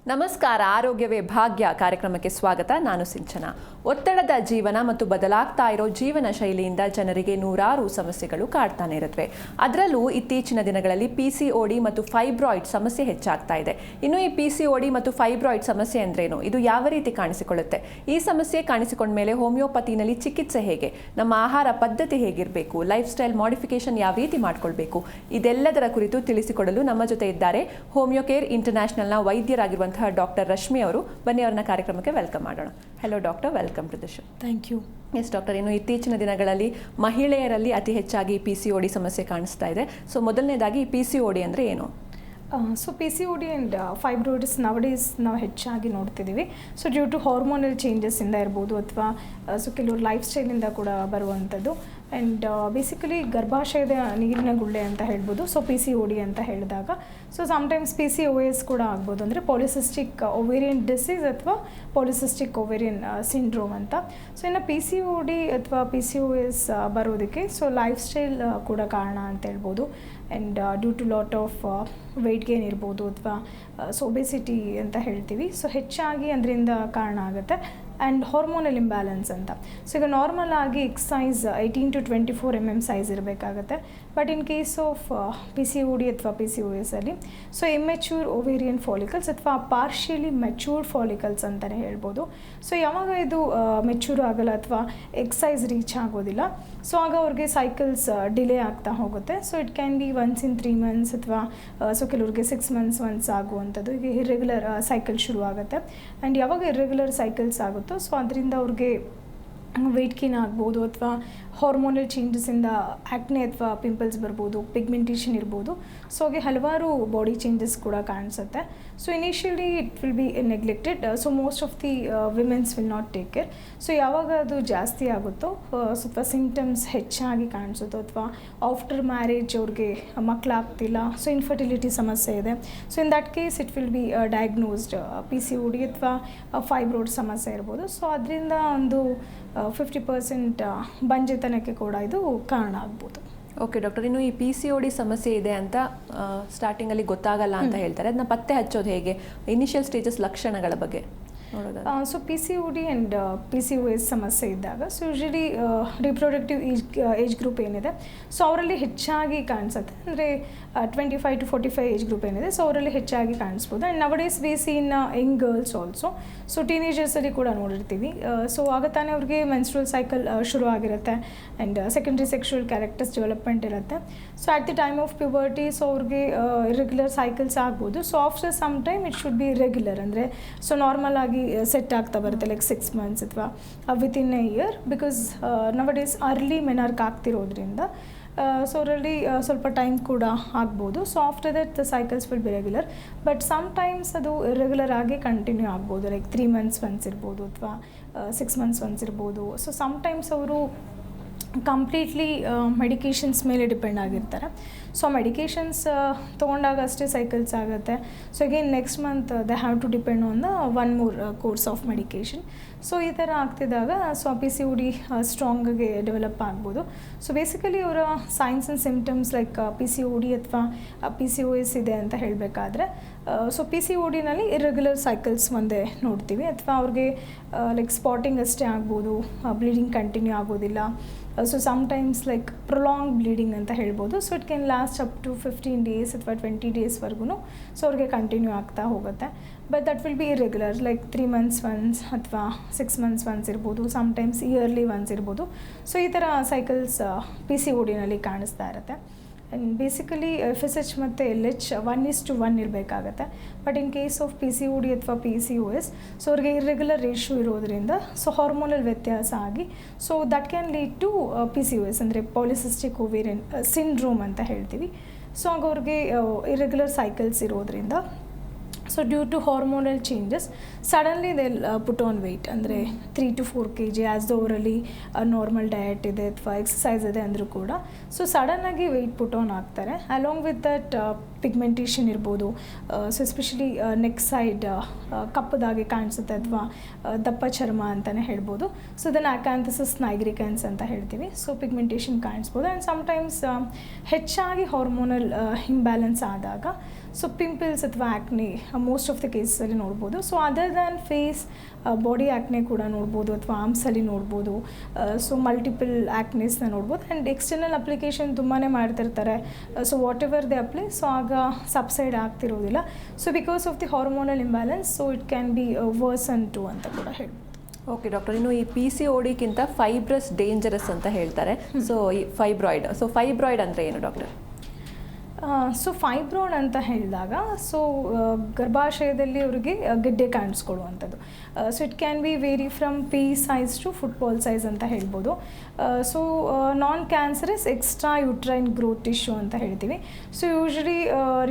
ನಮಸ್ಕಾರ. ಆರೋಗ್ಯವೇ ಭಾಗ್ಯ ಕಾರ್ಯಕ್ರಮಕ್ಕೆ ಸ್ವಾಗತ. ನಾನು ಸಿಂಚನ. ಒತ್ತಡದ ಜೀವನ ಮತ್ತು ಬದಲಾಗ್ತಾ ಇರೋ ಜೀವನ ಶೈಲಿಯಿಂದ ಜನರಿಗೆ ನೂರಾರು ಸಮಸ್ಯೆಗಳು ಕಾಡ್ತಾನೆ ಇರುತ್ತವೆ. ಅದರಲ್ಲೂ ಇತ್ತೀಚಿನ ದಿನಗಳಲ್ಲಿ PCOD ಮತ್ತು ಫೈಬ್ರಾಯ್ಡ್ ಸಮಸ್ಯೆ ಹೆಚ್ಚಾಗ್ತಾ ಇದೆ. ಇನ್ನು ಈ PCOD ಮತ್ತು ಫೈಬ್ರಾಯ್ಡ್ ಸಮಸ್ಯೆ ಅಂದ್ರೇನು, ಇದು ಯಾವ ರೀತಿ ಕಾಣಿಸಿಕೊಳ್ಳುತ್ತೆ, ಈ ಸಮಸ್ಯೆ ಕಾಣಿಸಿಕೊಂಡ ಮೇಲೆ ಹೋಮಿಯೋಪತಿನಲ್ಲಿ ಚಿಕಿತ್ಸೆ ಹೇಗೆ, ನಮ್ಮ ಆಹಾರ ಪದ್ಧತಿ ಹೇಗಿರಬೇಕು, ಲೈಫ್ ಸ್ಟೈಲ್ ಮಾಡಿಫಿಕೇಶನ್ ಯಾವ ರೀತಿ ಮಾಡ್ಕೊಳ್ಬೇಕು, ಇದೆಲ್ಲದರ ಕುರಿತು ತಿಳಿಸಿಕೊಡಲು ನಮ್ಮ ಜೊತೆ ಇದ್ದಾರೆ ಹೋಮಿಯೋಕೇರ್ ಇಂಟರ್ನ್ಯಾಷನಲ್ನ ವೈದ್ಯರಾಗಿರುವಂತಹ ಡಾಕ್ಟರ್ ರಶ್ಮಿ ಅವರು. ಬನ್ನಿ ಅವರನ್ನ ಕಾರ್ಯಕ್ರಮಕ್ಕೆ ವೆಲ್ಕಮ್ ಮಾಡೋಣ. Hello doctor, welcome to the show. Thank you. Yes doctor, ಇನ್ನು ಇತ್ತೀಚಿನ ದಿನಗಳಲ್ಲಿ ಮಹಿಳೆಯರಲ್ಲಿ ಅತಿ ಹೆಚ್ಚಾಗಿ PCOD ಸಮಸ್ಯೆ ಕಾಣಿಸ್ತಾ ಇದೆ. ಸೊ ಮೊದಲನೇದಾಗಿ PCOD ಅಂದರೆ ಏನು? So PCOD and fibroids nowadays ನಾವು ಹೆಚ್ಚಾಗಿ ನೋಡ್ತಿದ್ದೀವಿ. ಸೊ ಡ್ಯೂ ಟು ಹಾರ್ಮೋನಲ್ ಚೇಂಜಸ್ಸಿಂದ ಇರ್ಬೋದು ಅಥವಾ ಸೊ ಕೆಲವರು ಲೈಫ್ ಸ್ಟೈಲಿಂದ ಕೂಡ ಬರುವಂಥದ್ದು. ಆ್ಯಂಡ್ ಬೇಸಿಕಲಿ ಗರ್ಭಾಶಯದ ನೀರಿನ ಗುಳ್ಳೆ ಅಂತ ಹೇಳ್ಬೋದು. ಸೊ PCOD ಅಂತ ಹೇಳಿದಾಗ ಸೊ ಸಮ್ಟೈಮ್ಸ್ PCOS ಕೂಡ ಆಗ್ಬೋದು, ಅಂದರೆ ಪಾಲಿಸಿಸ್ಟಿಕ್ ಓವೇರಿಯನ್ ಡಿಸೀಸ್ ಅಥವಾ ಪಾಲಿಸಿಸ್ಟಿಕ್ ಓವೇರಿಯನ್ ಸಿಂಡ್ರೋಮ್ ಅಂತ. ಸೊ ಇನ್ನು PCOD ಅಥವಾ PCOS ಬರೋದಕ್ಕೆ ಸೊ ಲೈಫ್ ಸ್ಟೈಲ್ ಕೂಡ ಕಾರಣ ಅಂತ ಹೇಳ್ಬೋದು. And due to lot of weight gain ಇರ್ಬೋದು ಅಥವಾ ಒಬೆಸಿಟಿ ಅಂತ ಹೇಳ್ತೀವಿ. ಸೊ ಹೆಚ್ಚಾಗಿ ಅದರಿಂದ ಕಾರಣ ಆಗುತ್ತೆ. ಆ್ಯಂಡ್ ಹಾರ್ಮೋನಲ್ ಇಂಬ್ಯಾಲೆನ್ಸ್ ಅಂತ. ಸೊ ಈಗ ನಾರ್ಮಲ್ ಆಗಿ ಸೈಜ್ 18 to 24 mm ಸೈಜ್ ಇರಬೇಕಾಗತ್ತೆ. But in case of PCOD ಅಥವಾ PCOS ಅಲ್ಲಿ ಸೊ ಇಮ್ಮೆಚ್ಯೂರ್ ಓವೇರಿಯನ್ ಫಾಲಿಕಲ್ಸ್ ಅಥವಾ ಪಾರ್ಷಿಯಲಿ ಮೆಚ್ಯೂರ್ಡ್ ಫಾಲಿಕಲ್ಸ್ ಅಂತಲೇ ಹೇಳ್ಬೋದು. ಸೊ ಯಾವಾಗ ಇದು ಮೆಚ್ಯೂರ್ ಆಗಲ್ಲ ಅಥವಾ ಎಕ್ಸೈಸ್ ರೀಚ್ ಆಗೋದಿಲ್ಲ, ಸೊ ಆಗ ಅವ್ರಿಗೆ ಸೈಕಲ್ಸ್ ಡಿಲೇ ಆಗ್ತಾ ಹೋಗುತ್ತೆ. So it can B once in 3 months ಅಥವಾ ಸೊ ಕೆಲವ್ರಿಗೆ 6 months ಒನ್ಸ್ ಆಗುವಂಥದ್ದು. ಈಗ ಇರ್ರೆಗ್ಯುಲರ್ ಸೈಕಲ್ ಶುರು ಆಗುತ್ತೆ. ಆ್ಯಂಡ್ ಯಾವಾಗ ಇರ್ರೆಗ್ಯುಲರ್ ಸೈಕಲ್ಸ್ ಆಗುತ್ತೋ ಸೊ ಅದರಿಂದ ಅವ್ರಿಗೆ ವೆಯ್ಟ್ ಗೇನ್ ಆಗ್ಬೋದು ಅಥವಾ ಹಾರ್ಮೋನಲ್ ಚೇಂಜಸ್ಸಿಂದ ಆ್ಯಕ್ನೆ ಅಥವಾ ಪಿಂಪಲ್ಸ್ ಬರ್ಬೋದು, ಪಿಗ್ಮೆಂಟೇಷನ್ ಇರ್ಬೋದು. ಸೊ ಹಾಗೆ ಹಲವಾರು ಬಾಡಿ ಚೇಂಜಸ್ ಕೂಡ ಕಾಣಿಸುತ್ತೆ. So initially it will be neglected. So most of the womens will not take care. So ಯಾವಾಗ ಅದು ಜಾಸ್ತಿ ಆಗುತ್ತೋ ಸ್ವಲ್ಪ ಸಿಂಪ್ಟಮ್ಸ್ ಹೆಚ್ಚಾಗಿ ಕಾಣಿಸುತ್ತೋ ಅಥವಾ ಆಫ್ಟರ್ ಮ್ಯಾರೇಜ್ ಅವ್ರಿಗೆ ಮಕ್ಕಳಾಗ್ತಿಲ್ಲ, ಸೊ ಇನ್ಫರ್ಟಿಲಿಟಿ ಸಮಸ್ಯೆ ಇದೆ, so in that case it will B diagnosed PCOD ಅಥವಾ ಫೈಬ್ರಾಯ್ಡ್ ಸಮಸ್ಯೆ ಇರ್ಬೋದು. ಸೊ ಅದರಿಂದ ಒಂದು 50% ಬಂಜೆತನಕ್ಕೆ ಕೂಡ ಇದು ಕಾರಣ ಆಗ್ಬೋದು. ಓಕೆ ಡಾಕ್ಟರ್, ಇನ್ನು ಈ PCOD ಸಮಸ್ಯೆ ಇದೆ ಅಂತ ಸ್ಟಾರ್ಟಿಂಗಲ್ಲಿ ಗೊತ್ತಾಗಲ್ಲ ಅಂತ ಹೇಳ್ತಾರೆ. ಅದನ್ನ ಪತ್ತೆ ಹಚ್ಚೋದು ಹೇಗೆ, ಇನಿಷಿಯಲ್ ಸ್ಟೇಜಸ್ ಲಕ್ಷಣಗಳ ಬಗ್ಗೆ ನೋಡೋದು? ಸೊ PCOD ಆ್ಯಂಡ್ PCOS ಸಮಸ್ಯೆ ಇದ್ದಾಗ so usually reproductive age group ಏನಿದೆ ಸೊ ಅವರಲ್ಲಿ ಹೆಚ್ಚಾಗಿ ಕಾಣಿಸುತ್ತೆ. ಅಂದರೆ 25 to 45 ಏಜ್ ಗ್ರೂಪ್ ಏನಿದೆ ಸೊ ಅವರಲ್ಲಿ ಹೆಚ್ಚಾಗಿ ಕಾಣಿಸ್ಬೋದು. And nowadays we see in young girls also. So ಟೀನೇಜರ್ಸಲ್ಲಿ ಕೂಡ ನೋಡಿರ್ತೀವಿ. ಸೊ ಆಗ ತಾನೇ ಅವ್ರಿಗೆ ಮೆನ್ಸ್ಟ್ರಲ್ ಸೈಕಲ್ ಶುರು ಆಗಿರುತ್ತೆ. And secondary sexual characters development ಇರುತ್ತೆ. So at the time of puberty so ಅವ್ರಿಗೆ ಇರೆಗ್ಯುಲರ್ ಸೈಕಲ್ಸ್ ಆಗ್ಬೋದು. So after some time it should be regular, ಅಂದರೆ ಸೊ ನಾರ್ಮಲ್ ಆಗಿ ಸೆಟ್ ಆಗ್ತಾ ಬರುತ್ತೆ, ಲೈಕ್ 6 months ಅಥವಾ within a year. Because nowadays early menarche ಆಗ್ತಿರೋದ್ರಿಂದ so ಅವರಲ್ಲಿ ಸ್ವಲ್ಪ ಟೈಮ್ ಕೂಡ ಆಗ್ಬೋದು. So after that the cycles will be regular. But sometimes ಅದು ಇರ್ರೆಗ್ಯುಲರ್ ಆಗಿ ಕಂಟಿನ್ಯೂ ಆಗ್ಬೋದು, ಲೈಕ್ 3 months ಒನ್ಸ್ ಇರ್ಬೋದು ಅಥವಾ 6 months ಒನ್ಸ್ ಇರ್ಬೋದು. ಸೊ ಸಮ್ಟೈಮ್ಸ್ ಅವರು ಕಂಪ್ಲೀಟ್ಲಿ ಮೆಡಿಕೇಷನ್ಸ್ ಮೇಲೆ ಡಿಪೆಂಡ್ ಆಗಿರ್ತಾರೆ. ಸೊ ಮೆಡಿಕೇಷನ್ಸ್ ತೊಗೊಂಡಾಗ ಅಷ್ಟೇ ಸೈಕಲ್ಸ್ ಆಗುತ್ತೆ. So again next month they have to depend on the 1 more course of medication. So ಈ ಥರ ಆಗ್ತಿದ್ದಾಗ ಸೊ PCOD ಸ್ಟ್ರಾಂಗಾಗಿ ಡೆವಲಪ್ ಆಗ್ಬೋದು. ಸೊ ಬೇಸಿಕಲಿ ಅವರ signs and symptoms like PCOD ಅಥವಾ PCOS ಇದೆ ಅಂತ ಹೇಳಬೇಕಾದ್ರೆ ಸೊ PCODನಲ್ಲಿ ಇರ್ರೆಗ್ಯುಲರ್ ಸೈಕಲ್ಸ್ ಒಂದೇ ನೋಡ್ತೀವಿ, ಅಥವಾ ಅವ್ರಿಗೆ ಲೈಕ್ ಸ್ಪಾಟಿಂಗ್ ಅಷ್ಟೇ ಆಗ್ಬೋದು, ಬ್ಲೀಡಿಂಗ್ ಕಂಟಿನ್ಯೂ ಆಗೋದಿಲ್ಲ. So sometimes like prolong bleeding ಅಂತ ಹೇಳ್ಬೋದು. So it can last up to 15 days ಅಥವಾ 20 daysವರೆಗೂ ಸೊ ಅವ್ರಿಗೆ ಕಂಟಿನ್ಯೂ ಆಗ್ತಾ ಹೋಗುತ್ತೆ. But that will be irregular, like 3 months once ಅಥವಾ 6 months ಒನ್ಸ್ ಇರ್ಬೋದು, ಸಮ್ಟೈಮ್ಸ್ ಇಯರ್ಲಿ ಒನ್ಸ್ ಇರ್ಬೋದು. ಸೊ ಈ ಥರ ಸೈಕಲ್ಸ್ PCODನಲ್ಲಿ ಕಾಣಿಸ್ತಾ ಇರುತ್ತೆ. ಆ್ಯಂಡ್ ಬೇಸಿಕಲಿ FSH ಮತ್ತು LH 1:1 ಇರಬೇಕಾಗತ್ತೆ. But in case of PCOD ಅಥವಾ PCOS ಸೊ ಅವ್ರಿಗೆ ಇರ್ರೆಗ್ಯುಲರ್ ರೇಷಿಯೋ ಇರೋದ್ರಿಂದ ಸೊ ಹಾರ್ಮೋನಲ್ ವ್ಯತ್ಯಾಸ ಆಗಿ so that can lead to PCOS, ಅಂದರೆ ಪಾಲಿಸಿಸ್ಟಿಕ್ ಓವೇರಿಯನ್ ಸಿಂಡ್ರೋಮ್ ಅಂತ ಹೇಳ್ತೀವಿ. ಸೊ ಆಗ ಅವ್ರಿಗೆ ಇರ್ರೆಗ್ಯುಲರ್ ಸೈಕಲ್ಸ್ ಇರೋದ್ರಿಂದ so due to hormonal changes suddenly they put on weight, ಅಂದರೆ 3 to 4 kg ಆ್ಯಸ್ ದ ಅವರಲ್ಲಿ ನಾರ್ಮಲ್ ಡಯಟ್ ಇದೆ ಅಥವಾ ಎಕ್ಸಸೈಸ್ ಇದೆ ಅಂದರೂ ಕೂಡ ಸೊ ಸಡನ್ನಾಗಿ ವೆಯ್ಟ್ ಪುಟ್ ಆನ್ ಆಗ್ತಾರೆ. ಅಲಾಂಗ್ ವಿತ್ ದಟ್ ಪಿಗ್ಮೆಂಟೇಷನ್ ಇರ್ಬೋದು. ಸೊ ಎಸ್ಪೆಷಲಿ ನೆಕ್ ಸೈಡ್ ಕಪ್ಪದಾಗಿ ಕಾಣಿಸುತ್ತೆ ಅಥವಾ ದಪ್ಪ ಚರ್ಮ ಅಂತಲೇ ಹೇಳ್ಬೋದು. ಸೊ ಇದನ್ನು ಅಕ್ಯಾಂಥಸಿಸ್ ನೈಗ್ರಿಕನ್ಸ್ ಅಂತ ಹೇಳ್ತೀವಿ. ಸೊ ಪಿಗ್ಮೆಂಟೇಷನ್ ಕಾಣಿಸ್ಬೋದು. ಆ್ಯಂಡ್ ಸಮ್ಟೈಮ್ಸ್ ಹೆಚ್ಚಾಗಿ ಹಾರ್ಮೋನಲ್ ಇಂಬ್ಯಾಲೆನ್ಸ್ ಆದಾಗ ಸೊ ಪಿಂಪಲ್ಸ್ ಅಥವಾ ಆ್ಯಕ್ನೆ ಮೋಸ್ಟ್ ಆಫ್ ದ ಕೇಸಲ್ಲಿ ನೋಡ್ಬೋದು. So other than face body acne ಕೂಡ ನೋಡ್ಬೋದು ಅಥವಾ ಆರ್ಮ್ಸಲ್ಲಿ ನೋಡ್ಬೋದು. ಸೊ ಮಲ್ಟಿಪಲ್ ಆ್ಯಕ್ನೆಸ್ನ ನೋಡ್ಬೋದು. ಆ್ಯಂಡ್ ಎಕ್ಸ್ಟರ್ನಲ್ ಅಪ್ಲಿಕೇಶನ್ ತುಂಬಾ ಮಾಡ್ತಿರ್ತಾರೆ. So whatever they apply, so ಆಗ ಸಬ್ಸೈಡ್ ಆಗ್ತಿರೋದಿಲ್ಲ. So because of the hormonal imbalance, so it can be worsen too ಅಂತ ಕೂಡ ಹೇಳ್ಬೋದು. ಓಕೆ ಡಾಕ್ಟರ್, ಇನ್ನು ಈ PCODಕ್ಕಿಂತ ಫೈಬ್ರಸ್ ಡೇಂಜರಸ್ ಅಂತ ಹೇಳ್ತಾರೆ. ಸೊ ಈ ಫೈಬ್ರಾಯ್ಡ್ ಅಂದರೆ ಏನು ಡಾಕ್ಟರ್? ಸೊ ಫೈಬ್ರಾಯ್ಡ್ ಅಂತ ಹೇಳಿದಾಗ, ಸೊ ಗರ್ಭಾಶಯದಲ್ಲಿ ಅವರಿಗೆ ಗೆಡ್ಡೆ ಕಾಣಿಸ್ಕೊಳ್ಳುವಂಥದ್ದು. So it can be vary from pea size to football size ಅಂತ ಹೇಳ್ಬೋದು. So non cancerous extra uterine growth tissue ಅಂತ ಹೇಳ್ತೀವಿ. ಸೊ ಯೂಶ್ವಲಿ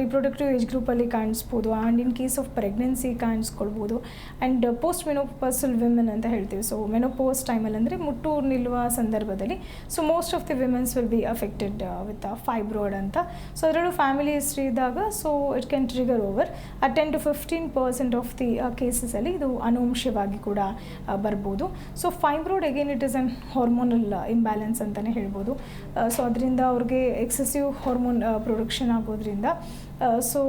ರಿಪ್ರೊಡಕ್ಟಿವ್ ಏಜ್ ಗ್ರೂಪಲ್ಲಿ ಕಾಣಿಸ್ಬೋದು. And in case of pregnancy ಕಾಣಿಸ್ಕೊಳ್ಬೋದು. ಆ್ಯಂಡ್ ಪೋಸ್ಟ್ ಮೆನೋಪಾಸಲ್ ವಿಮೆನ್ ಅಂತ ಹೇಳ್ತೀವಿ. So menopause ಟೈಮಲ್ಲಿ ಅಂದರೆ ಮುಟ್ಟು ನಿಲ್ಲುವ ಸಂದರ್ಭದಲ್ಲಿ, so most of the womens will be affected with fibroid ಅಂತ. ಸೊ ಅದರಲ್ಲೂ ಫ್ಯಾಮಿಲಿ ಹಿಸ್ಟ್ರಿ ಇದ್ದಾಗ, so it can trigger over 10 to 15% of the ಕೇಸಸಲ್ಲಿ ಇದು ಅನುವಂಶಿಕವಾಗಿ ಕೂಡ ಬರ್ಬೋದು. So fibroid again it is an hormonal imbalance ಅಂತಲೇ ಹೇಳ್ಬೋದು. ಸೊ ಅದರಿಂದ ಅವ್ರಿಗೆ ಎಕ್ಸೆಸಿವ್ ಹಾರ್ಮೋನ್ ಪ್ರೊಡಕ್ಷನ್ ಆಗೋದ್ರಿಂದ ಸೊ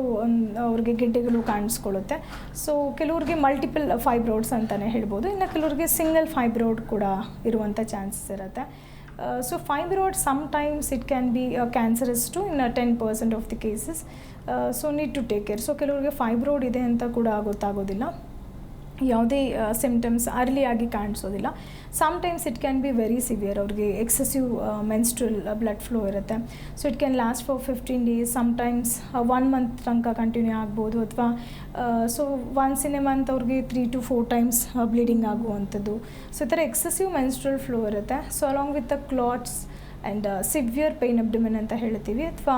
ಅವ್ರಿಗೆ ಗೆಡ್ಡೆಗಳು ಕಾಣಿಸ್ಕೊಳ್ಳುತ್ತೆ. ಸೊ ಕೆಲವ್ರಿಗೆ ಮಲ್ಟಿಪಲ್ ಫೈಬ್ರಾಯ್ಡ್ಸ್ ಅಂತಲೇ ಹೇಳ್ಬೋದು. ಇನ್ನು ಕೆಲವ್ರಿಗೆ ಸಿಂಗಲ್ ಫೈಬ್ರಾಯ್ಡ್ ಕೂಡ ಇರುವಂಥ ಚಾನ್ಸಸ್ ಇರುತ್ತೆ. So fibroid sometimes it can be cancerous too in 10% of the cases. So need to take care. So ಕೆಲವ್ರಿಗೆ ಫೈಬ್ರಾಯ್ಡ್ ಇದೆ ಅಂತ ಕೂಡ ಗೊತ್ತಾಗೋದಿಲ್ಲ, ಯಾವುದೇ ಸಿಮ್ಟಮ್ಸ್ ಅರ್ಲಿಯಾಗಿ ಕಾಣಿಸೋದಿಲ್ಲ. Sometimes it can be very severe. ಅವ್ರಿಗೆ ಎಕ್ಸೆಸಿವ್ ಮೆನ್ಸ್ಟ್ರಲ್ ಬ್ಲಡ್ ಫ್ಲೋ ಇರುತ್ತೆ. So it can last for 15 days, sometimes 1 month ತನಕ ಕಂಟಿನ್ಯೂ ಆಗ್ಬೋದು. ಅಥವಾ so once in a month ಅವ್ರಿಗೆ 3 to 4 times ಬ್ಲೀಡಿಂಗ್ ಆಗುವಂಥದ್ದು. ಸೊ ಈ ಥರ ಎಕ್ಸೆಸಿವ್ ಮೆನ್ಸ್ಟ್ರಲ್ ಫ್ಲೋ ಇರುತ್ತೆ. So along with the clots and severe pain abdomen ಅಂತ ಹೇಳ್ತೀವಿ, ಅಥವಾ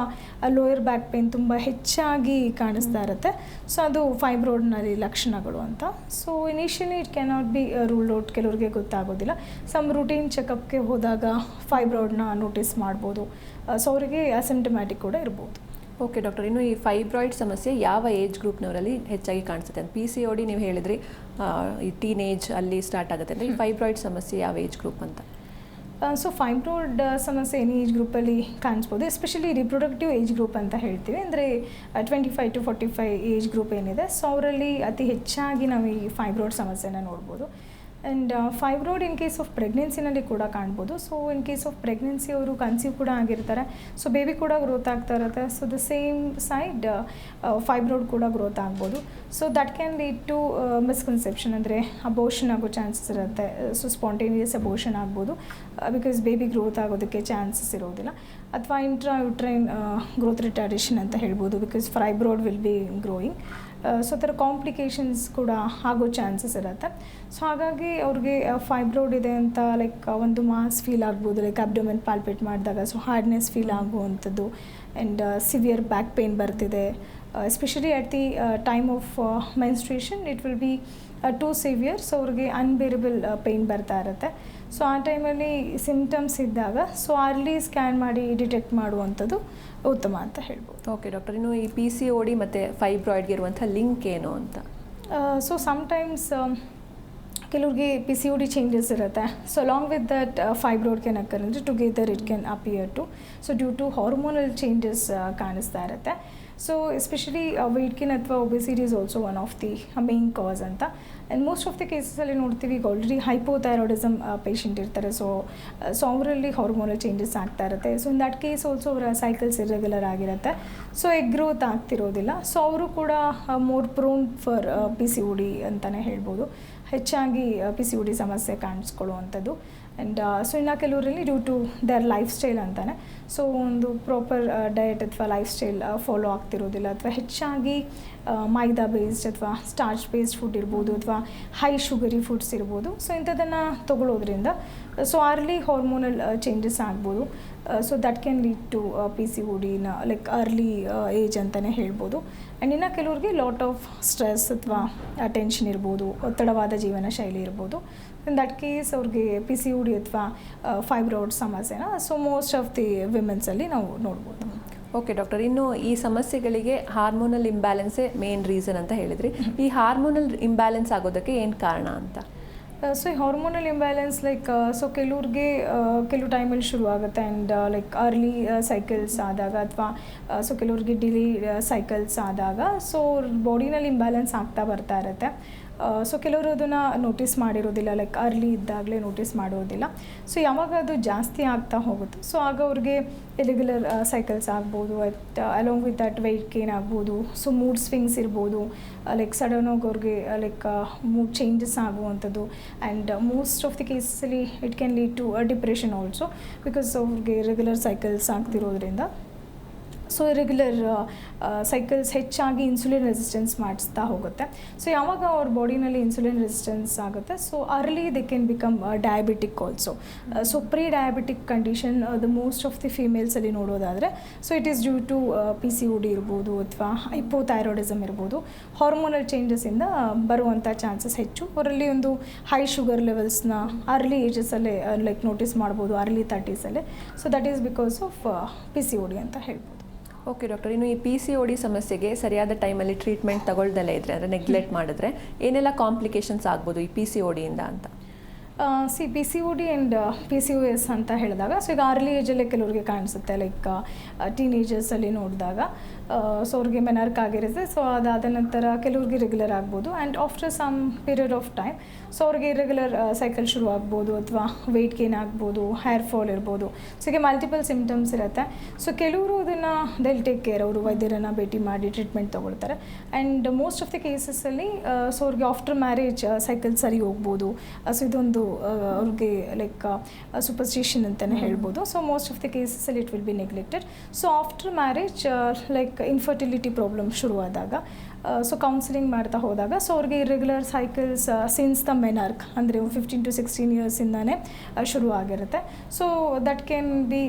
ಲೋಯರ್ ಬ್ಯಾಕ್ ಪೇಯ್ನ್ ತುಂಬ ಹೆಚ್ಚಾಗಿ ಕಾಣಿಸ್ತಾ ಇರುತ್ತೆ. ಸೊ ಅದು ಫೈಬ್ರಾಯ್ಡ್ನಲ್ಲಿ ಲಕ್ಷಣಗಳು ಅಂತ. So initially it cannot be ruled out. ಕೆಲವ್ರಿಗೆ ಗೊತ್ತಾಗೋದಿಲ್ಲ. ಸಮ್ ರೂಟೀನ್ ಚೆಕಪ್ಗೆ ಹೋದಾಗ ಫೈಬ್ರಾಯ್ಡ್ನ ನೋಟಿಸ್ ಮಾಡ್ಬೋದು. ಸೊ ಅವರಿಗೆ ಅಸಿಂಟಮ್ಯಾಟಿಕ್ ಕೂಡ ಇರ್ಬೋದು. ಓಕೆ ಡಾಕ್ಟರ್, ಇನ್ನು ಈ ಫೈಬ್ರಾಯ್ಡ್ ಸಮಸ್ಯೆ ಯಾವ ಏಜ್ ಗ್ರೂಪ್ನವರಲ್ಲಿ ಹೆಚ್ಚಾಗಿ ಕಾಣಿಸುತ್ತೆ ಅಂತ? PCOD ನೀವು ಹೇಳಿದ್ರಿ ಈ ಟೀನೇಜ್ ಅಲ್ಲಿ ಸ್ಟಾರ್ಟ್ ಆಗುತ್ತೆ ಅಂದರೆ, ಈ ಫೈಬ್ರಾಯ್ಡ್ ಸಮಸ್ಯೆ ಯಾವ ಏಜ್ ಗ್ರೂಪ್ ಅಂತ? ಸೊ ಫೈಬ್ರಾಯ್ಡ್ ಸಮಸ್ಯೆ ಎನಿ ಏಜ್ ಗ್ರೂಪಲ್ಲಿ ಕಾಣಿಸ್ಬೋದು. ಎಸ್ಪೆಷಲಿ ರಿಪ್ರೊಡಕ್ಟಿವ್ ಏಜ್ ಗ್ರೂಪ್ ಅಂತ ಹೇಳ್ತೀವಿ. ಅಂದರೆ 25 to 45 ಏಜ್ ಗ್ರೂಪ್ ಏನಿದೆ, ಸೊ ಅವರಲ್ಲಿ ಅತಿ ಹೆಚ್ಚಾಗಿ ನಾವು ಈ ಫೈಬ್ರಾಯ್ಡ್ ಸಮಸ್ಯೆನ ನೋಡ್ಬೋದು. And fibroid in case of ಪ್ರೆಗ್ನೆನ್ಸಿನಲ್ಲಿ ಕೂಡ ಕಾಣ್ಬೋದು. So in case of pregnancy ಅವರು ಕನ್ಸೀವ್ ಕೂಡ ಆಗಿರ್ತಾರೆ. ಸೊ ಬೇಬಿ ಕೂಡ ಗ್ರೋತ್ ಆಗ್ತಾ ಇರುತ್ತೆ. So the same side fibroid ಕೂಡ ಗ್ರೋತ್ ಆಗ್ಬೋದು. So that can lead to misconception, ಅಂದರೆ ಅಬೋಷನ್ ಆಗೋ ಚಾನ್ಸಸ್ ಇರುತ್ತೆ. ಸೊ ಸ್ಪಾಂಟೇನಿಯಸ್ ಅಬೋಷನ್ ಆಗ್ಬೋದು, ಬಿಕಾಸ್ ಬೇಬಿ ಗ್ರೋತ್ ಆಗೋದಕ್ಕೆ ಚಾನ್ಸಸ್ ಇರೋದಿಲ್ಲ. ಅಥವಾ ಇಂಟ್ರಾ ಯುಟ್ರೈನ್ ಗ್ರೋತ್ ರಿಟಾರ್ಡೇಷನ್ ಅಂತ ಹೇಳ್ಬೋದು, because fibroid will be growing. So ಥರ ಕಾಂಪ್ಲಿಕೇಶನ್ಸ್ ಕೂಡ ಆಗೋ ಚಾನ್ಸಸ್ ಇರುತ್ತೆ. ಸೊ ಹಾಗಾಗಿ ಅವ್ರಿಗೆ ಫೈಬ್ರಾಯ್ಡ್ ಇದೆ ಅಂತ ಲೈಕ್ ಒಂದು ಮಾಸ್ ಫೀಲ್ ಆಗ್ಬೋದು, ಲೈಕ್ ಅಬ್ಡೊಮೆನ್ ಪಾಲ್ಪೇಟ್ ಮಾಡಿದಾಗ. ಸೊ ಹಾರ್ಡ್ನೆಸ್ ಫೀಲ್ ಆಗುವಂಥದ್ದು. ಆ್ಯಂಡ್ ಸಿವಿಯರ್ ಬ್ಯಾಕ್ ಪೇಯ್ನ್ ಬರ್ತಿದೆ, especially at the time of menstruation it will be too severe. So ಅವ್ರಿಗೆ ಅನ್ಬೇರಬಲ್ ಪೇಯ್ನ್ ಬರ್ತಾ ಇರುತ್ತೆ. ಸೊ ಆ ಟೈಮಲ್ಲಿ ಸಿಮ್ಟಮ್ಸ್ ಇದ್ದಾಗ ಸೊ ಅರ್ಲಿ ಸ್ಕ್ಯಾನ್ ಮಾಡಿ ಡಿಟೆಕ್ಟ್ ಮಾಡುವಂಥದ್ದು ಉತ್ತಮ ಅಂತ ಹೇಳ್ಬೋದು. ಓಕೆ ಡಾಕ್ಟರ್, ಇನ್ನು ಈ PCOD ಮತ್ತು ಫೈಬ್ರಾಯ್ಡ್ಗೆ ಇರುವಂಥ ಲಿಂಕ್ ಏನು ಅಂತ? ಸೊ ಸಮ್ಟೈಮ್ಸ್ ಕೆಲವ್ರಿಗೆ PCOD ಚೇಂಜಸ್ ಇರುತ್ತೆ. So along with that fibroid can occur, ಅಂದರೆ together it can appear too. So due to hormonal changes ಕಾಣಿಸ್ತಾ ಇರುತ್ತೆ. ಸೊ ಎಸ್ಪೆಷಲಿ ವೆಯ್ಟ್ ಗೇನ್ ಅಥವಾ obesity is also one of the main cause ಅಂತ. And most of the ಕೇಸಸಲ್ಲಿ ನೋಡ್ತೀವಿ, ಈಗ already hypothyroidism patient ಇರ್ತಾರೆ. So ಅವರಲ್ಲಿ ಹಾರ್ಮೋನಲ್ ಚೇಂಜಸ್ ಆಗ್ತಾ ಇರುತ್ತೆ. So in that case also ಅವರ ಸೈಕಲ್ಸ್ ಇರ್ರೆಗ್ಯುಲರ್ ಆಗಿರುತ್ತೆ. ಸೊ ಎಗ್ ಗ್ರೋತ್ ಆಗ್ತಿರೋದಿಲ್ಲ. ಸೊ ಅವರು ಕೂಡ ಮೋರ್ ಪ್ರೋನ್ ಫಾರ್ PCOD ಅಂತಲೇ ಹೇಳ್ಬೋದು. ಹೆಚ್ಚಾಗಿ PCOD ಸಮಸ್ಯೆ ಕಾಣಿಸ್ಕೊಳ್ಳುವಂಥದ್ದು. ಆ್ಯಂಡ್ ಸೊ ಇನ್ನು ಕೆಲವರಲ್ಲಿ due to their lifestyle ಅಂತಾನೆ. ಸೊ ಒಂದು ಪ್ರಾಪರ್ ಡಯಟ್ ಅಥವಾ ಲೈಫ್ ಸ್ಟೈಲ್ ಫಾಲೋ ಆಗ್ತಿರೋದಿಲ್ಲ, ಅಥವಾ ಹೆಚ್ಚಾಗಿ ಮೈದಾ ಬೇಸ್ಡ್ ಅಥವಾ ಸ್ಟಾರ್ಚ್ ಬೇಸ್ಡ್ ಫುಡ್ ಇರ್ಬೋದು, ಅಥವಾ ಹೈ ಶುಗರಿ ಫುಡ್ಸ್ ಇರ್ಬೋದು. ಸೊ ಇಂಥದ್ದನ್ನು ತೊಗೊಳ್ಳೋದ್ರಿಂದ ಸೊ ಅರ್ಲಿ ಹಾರ್ಮೋನಲ್ ಚೇಂಜಸ್ ಆಗ್ಬೋದು. So that can lead to PCODನ ಲೈಕ್ ಅರ್ಲಿ ಏಜ್ ಅಂತಲೇ ಹೇಳ್ಬೋದು. ಆ್ಯಂಡ್ ಇನ್ನು ಕೆಲವ್ರಿಗೆ ಲಾಟ್ ಆಫ್ ಸ್ಟ್ರೆಸ್ ಅಥವಾ ಟೆನ್ಷನ್ ಇರ್ಬೋದು, ಒತ್ತಡವಾದ ಜೀವನ ಶೈಲಿ ಇರ್ಬೋದು. ಇನ್ ದಟ್ ಕೇಸ್ ಅವ್ರಿಗೆ PCOD ಅಥವಾ ಫೈಬ್ರಾಯ್ಡ್ ಸಮಸ್ಯೆನ ಸೊ ಮೋಸ್ಟ್ ಆಫ್ ದಿ ವಿಮೆನ್ಸಲ್ಲಿ ನಾವು ನೋಡ್ಬೋದು. ಓಕೆ ಡಾಕ್ಟರ್, ಇನ್ನು ಈ ಸಮಸ್ಯೆಗಳಿಗೆ ಹಾರ್ಮೋನಲ್ ಇಂಬ್ಯಾಲೆನ್ಸೇ ಮೇನ್ ರೀಸನ್ ಅಂತ ಹೇಳಿದ್ರಿ. ಈ ಹಾರ್ಮೋನಲ್ ಇಂಬ್ಯಾಲೆನ್ಸ್ ಆಗೋದಕ್ಕೆ ಏನು ಕಾರಣ ಅಂತ? ಸೊ ಈ ಹಾರ್ಮೋನಲ್ ಇಂಬ್ಯಾಲೆನ್ಸ್ ಲೈಕ್ ಸೊ ಕೆಲವ್ರಿಗೆ ಕೆಲವು ಟೈಮಲ್ಲಿ ಶುರು ಆಗುತ್ತೆ ಆ್ಯಂಡ್ ಲೈಕ್ ಅರ್ಲಿ ಸೈಕಲ್ಸ್ ಆದಾಗ ಅಥವಾ ಸೊ ಕೆಲವ್ರಿಗೆ ಡಿಲೇ ಸೈಕಲ್ಸ್ ಆದಾಗ ಸೊ ಬಾಡಿನಲ್ಲಿ ಇಂಬ್ಯಾಲೆನ್ಸ್ ಆಗ್ತಾ ಬರ್ತಾ ಇರುತ್ತೆ. ಸೊ ಕೆಲವರು ಅದನ್ನು ನೋಟಿಸ್ ಮಾಡಿರೋದಿಲ್ಲ, ಲೈಕ್ ಅರ್ಲಿ ಇದ್ದಾಗಲೇ ನೋಟಿಸ್ ಮಾಡೋದಿಲ್ಲ. ಸೊ ಯಾವಾಗ ಅದು ಜಾಸ್ತಿ ಆಗ್ತಾ ಹೋಗುತ್ತೆ ಸೊ ಆಗ ಅವ್ರಿಗೆ ಇರೆಗ್ಯುಲರ್ ಸೈಕಲ್ಸ್ ಆಗ್ಬೋದು, along with that weight gain ಆಗ್ಬೋದು, ಸೊ ಮೂಡ್ ಸ್ವಿಂಗ್ಸ್ ಇರ್ಬೋದು, ಲೈಕ್ ಸಡನ್ನಾಗಿ ಅವ್ರಿಗೆ ಲೈಕ್ ಮೂಡ್ ಚೇಂಜಸ್ ಆಗುವಂಥದ್ದು. ಆ್ಯಂಡ್ ಮೋಸ್ಟ್ ಆಫ್ ದಿ ಕೇಸಲ್ಲಿ it can lead to depression also, because ಅವ್ರಿಗೆ ರೆಗ್ಯುಲರ್ ಸೈಕಲ್ಸ್ ಆಗ್ತಿರೋದ್ರಿಂದ. ಸೊ ಇರೆಗ್ಯುಲರ್ ಸೈಕಲ್ಸ್ ಹೆಚ್ಚಾಗಿ ಇನ್ಸುಲಿನ್ ರೆಸಿಸ್ಟೆನ್ಸ್ ಮಾಡಿಸ್ತಾ ಹೋಗುತ್ತೆ. ಸೊ ಯಾವಾಗ ಅವ್ರ ಬಾಡಿನಲ್ಲಿ ಇನ್ಸುಲಿನ್ ರೆಸಿಸ್ಟೆನ್ಸ್ ಆಗುತ್ತೆ so early they can become diabetic also. So prediabetic condition the most of the ಫೀಮೇಲ್ಸಲ್ಲಿ ನೋಡೋದಾದರೆ so it is due to PCOD ಇರ್ಬೋದು ಅಥವಾ ಹೈಪೋಥೈರಾಯ್ಡಿಸಮ್ ಇರ್ಬೋದು, ಹಾರ್ಮೋನಲ್ ಚೇಂಜಸ್ಸಿಂದ ಬರುವಂಥ ಚಾನ್ಸಸ್ ಹೆಚ್ಚು. ಅವರಲ್ಲಿ ಒಂದು ಹೈ ಶುಗರ್ ಲೆವೆಲ್ಸ್ನ ಅರ್ಲಿ ಏಜಸಲ್ಲೇ ಲೈಕ್ ನೋಟಿಸ್ ಮಾಡ್ಬೋದು, ಅರ್ಲಿ 30ಸಲ್ಲೇ. So that is because of PCOD ಅಂತ ಹೇಳ್ಬೋದು. ಓಕೆ ಡಾಕ್ಟರ್, ಇನ್ನು ಈ PCOD ಸಮಸ್ಯೆಗೆ ಸರಿಯಾದ ಟೈಮಲ್ಲಿ ಟ್ರೀಟ್ಮೆಂಟ್ ತಗೊಳ್ದಲ್ಲೇ ಇದ್ದರೆ ಅಂದರೆ ನೆಗ್ಲೆಕ್ಟ್ ಮಾಡಿದ್ರೆ ಏನೆಲ್ಲ ಕಾಂಪ್ಲಿಕೇಶನ್ಸ್ ಆಗ್ಬೋದು ಈ PCODಯಿಂದ ಅಂತ? PCOD ಆ್ಯಂಡ್ PCOS ಅಂತ ಹೇಳಿದಾಗ ಸೊ ಈಗ ಅರ್ಲಿ ಏಜಲ್ಲೇ ಕೆಲವ್ರಿಗೆ ಕಾಣಿಸುತ್ತೆ, ಲೈಕ್ ಟೀನೇಜರ್ಸಲ್ಲಿ ನೋಡಿದಾಗ ಸೊ ಅವ್ರಿಗೆ ಮೆನಾರ್ಕ್ ಆಗಿರುತ್ತೆ. ಸೊ ಅದಾದ ನಂತರ ಕೆಲವ್ರಿಗೆ ರೆಗ್ಯುಲರ್ ಆಗ್ಬೋದು and after some period of time so ಅವ್ರಿಗೆ ಇರೆಗ್ಯುಲರ್ ಸೈಕಲ್ ಶುರು ಆಗ್ಬೋದು ಅಥವಾ ವೆಯ್ಟ್ ಗೇನ್ ಆಗ್ಬೋದು, ಹೇರ್ ಫಾಲ್ ಇರ್ಬೋದು. ಸೊ ಹೀಗೆ ಮಲ್ಟಿಪಲ್ ಸಿಮ್ಟಮ್ಸ್ ಇರುತ್ತೆ. ಸೊ ಕೆಲವರು ಅದನ್ನು ದೆಲ್ ಟೇಕ್ ಕೇರ್, ಅವರು ವೈದ್ಯರನ್ನು ಭೇಟಿ ಮಾಡಿ ಟ್ರೀಟ್ಮೆಂಟ್ ತೊಗೊಳ್ತಾರೆ. ಆ್ಯಂಡ್ ಮೋಸ್ಟ್ ಆಫ್ ದಿ ಕೇಸಸ್ಸಲ್ಲಿ ಸೊ ಅವ್ರಿಗೆ ಆಫ್ಟರ್ ಮ್ಯಾರೇಜ್ ಸೈಕಲ್ ಸರಿ ಹೋಗ್ಬೋದು. ಸೊ ಇದೊಂದು ಅವ್ರಿಗೆ ಲೈಕ್ ಸೂಪರ್ಸ್ಟಿಷನ್ ಅಂತಲೇ ಹೇಳ್ಬೋದು. ಸೊ ಮೋಸ್ಟ್ ಆಫ್ ದಿ ಕೇಸಸ್ಸಲ್ಲಿ it will be neglected. So after marriage like infertility problem ಶುರುವಾದಾಗ ಸೊ ಕೌನ್ಸಿಲಿಂಗ್ ಮಾಡ್ತಾ ಹೋದಾಗ ಸೊ ಅವ್ರಿಗೆ irregular cycles since the menarche ಅಂದರೆ 15 to 16 ಇಯರ್ಸಿಂದನೇ ಶುರು ಆಗಿರುತ್ತೆ. So that can be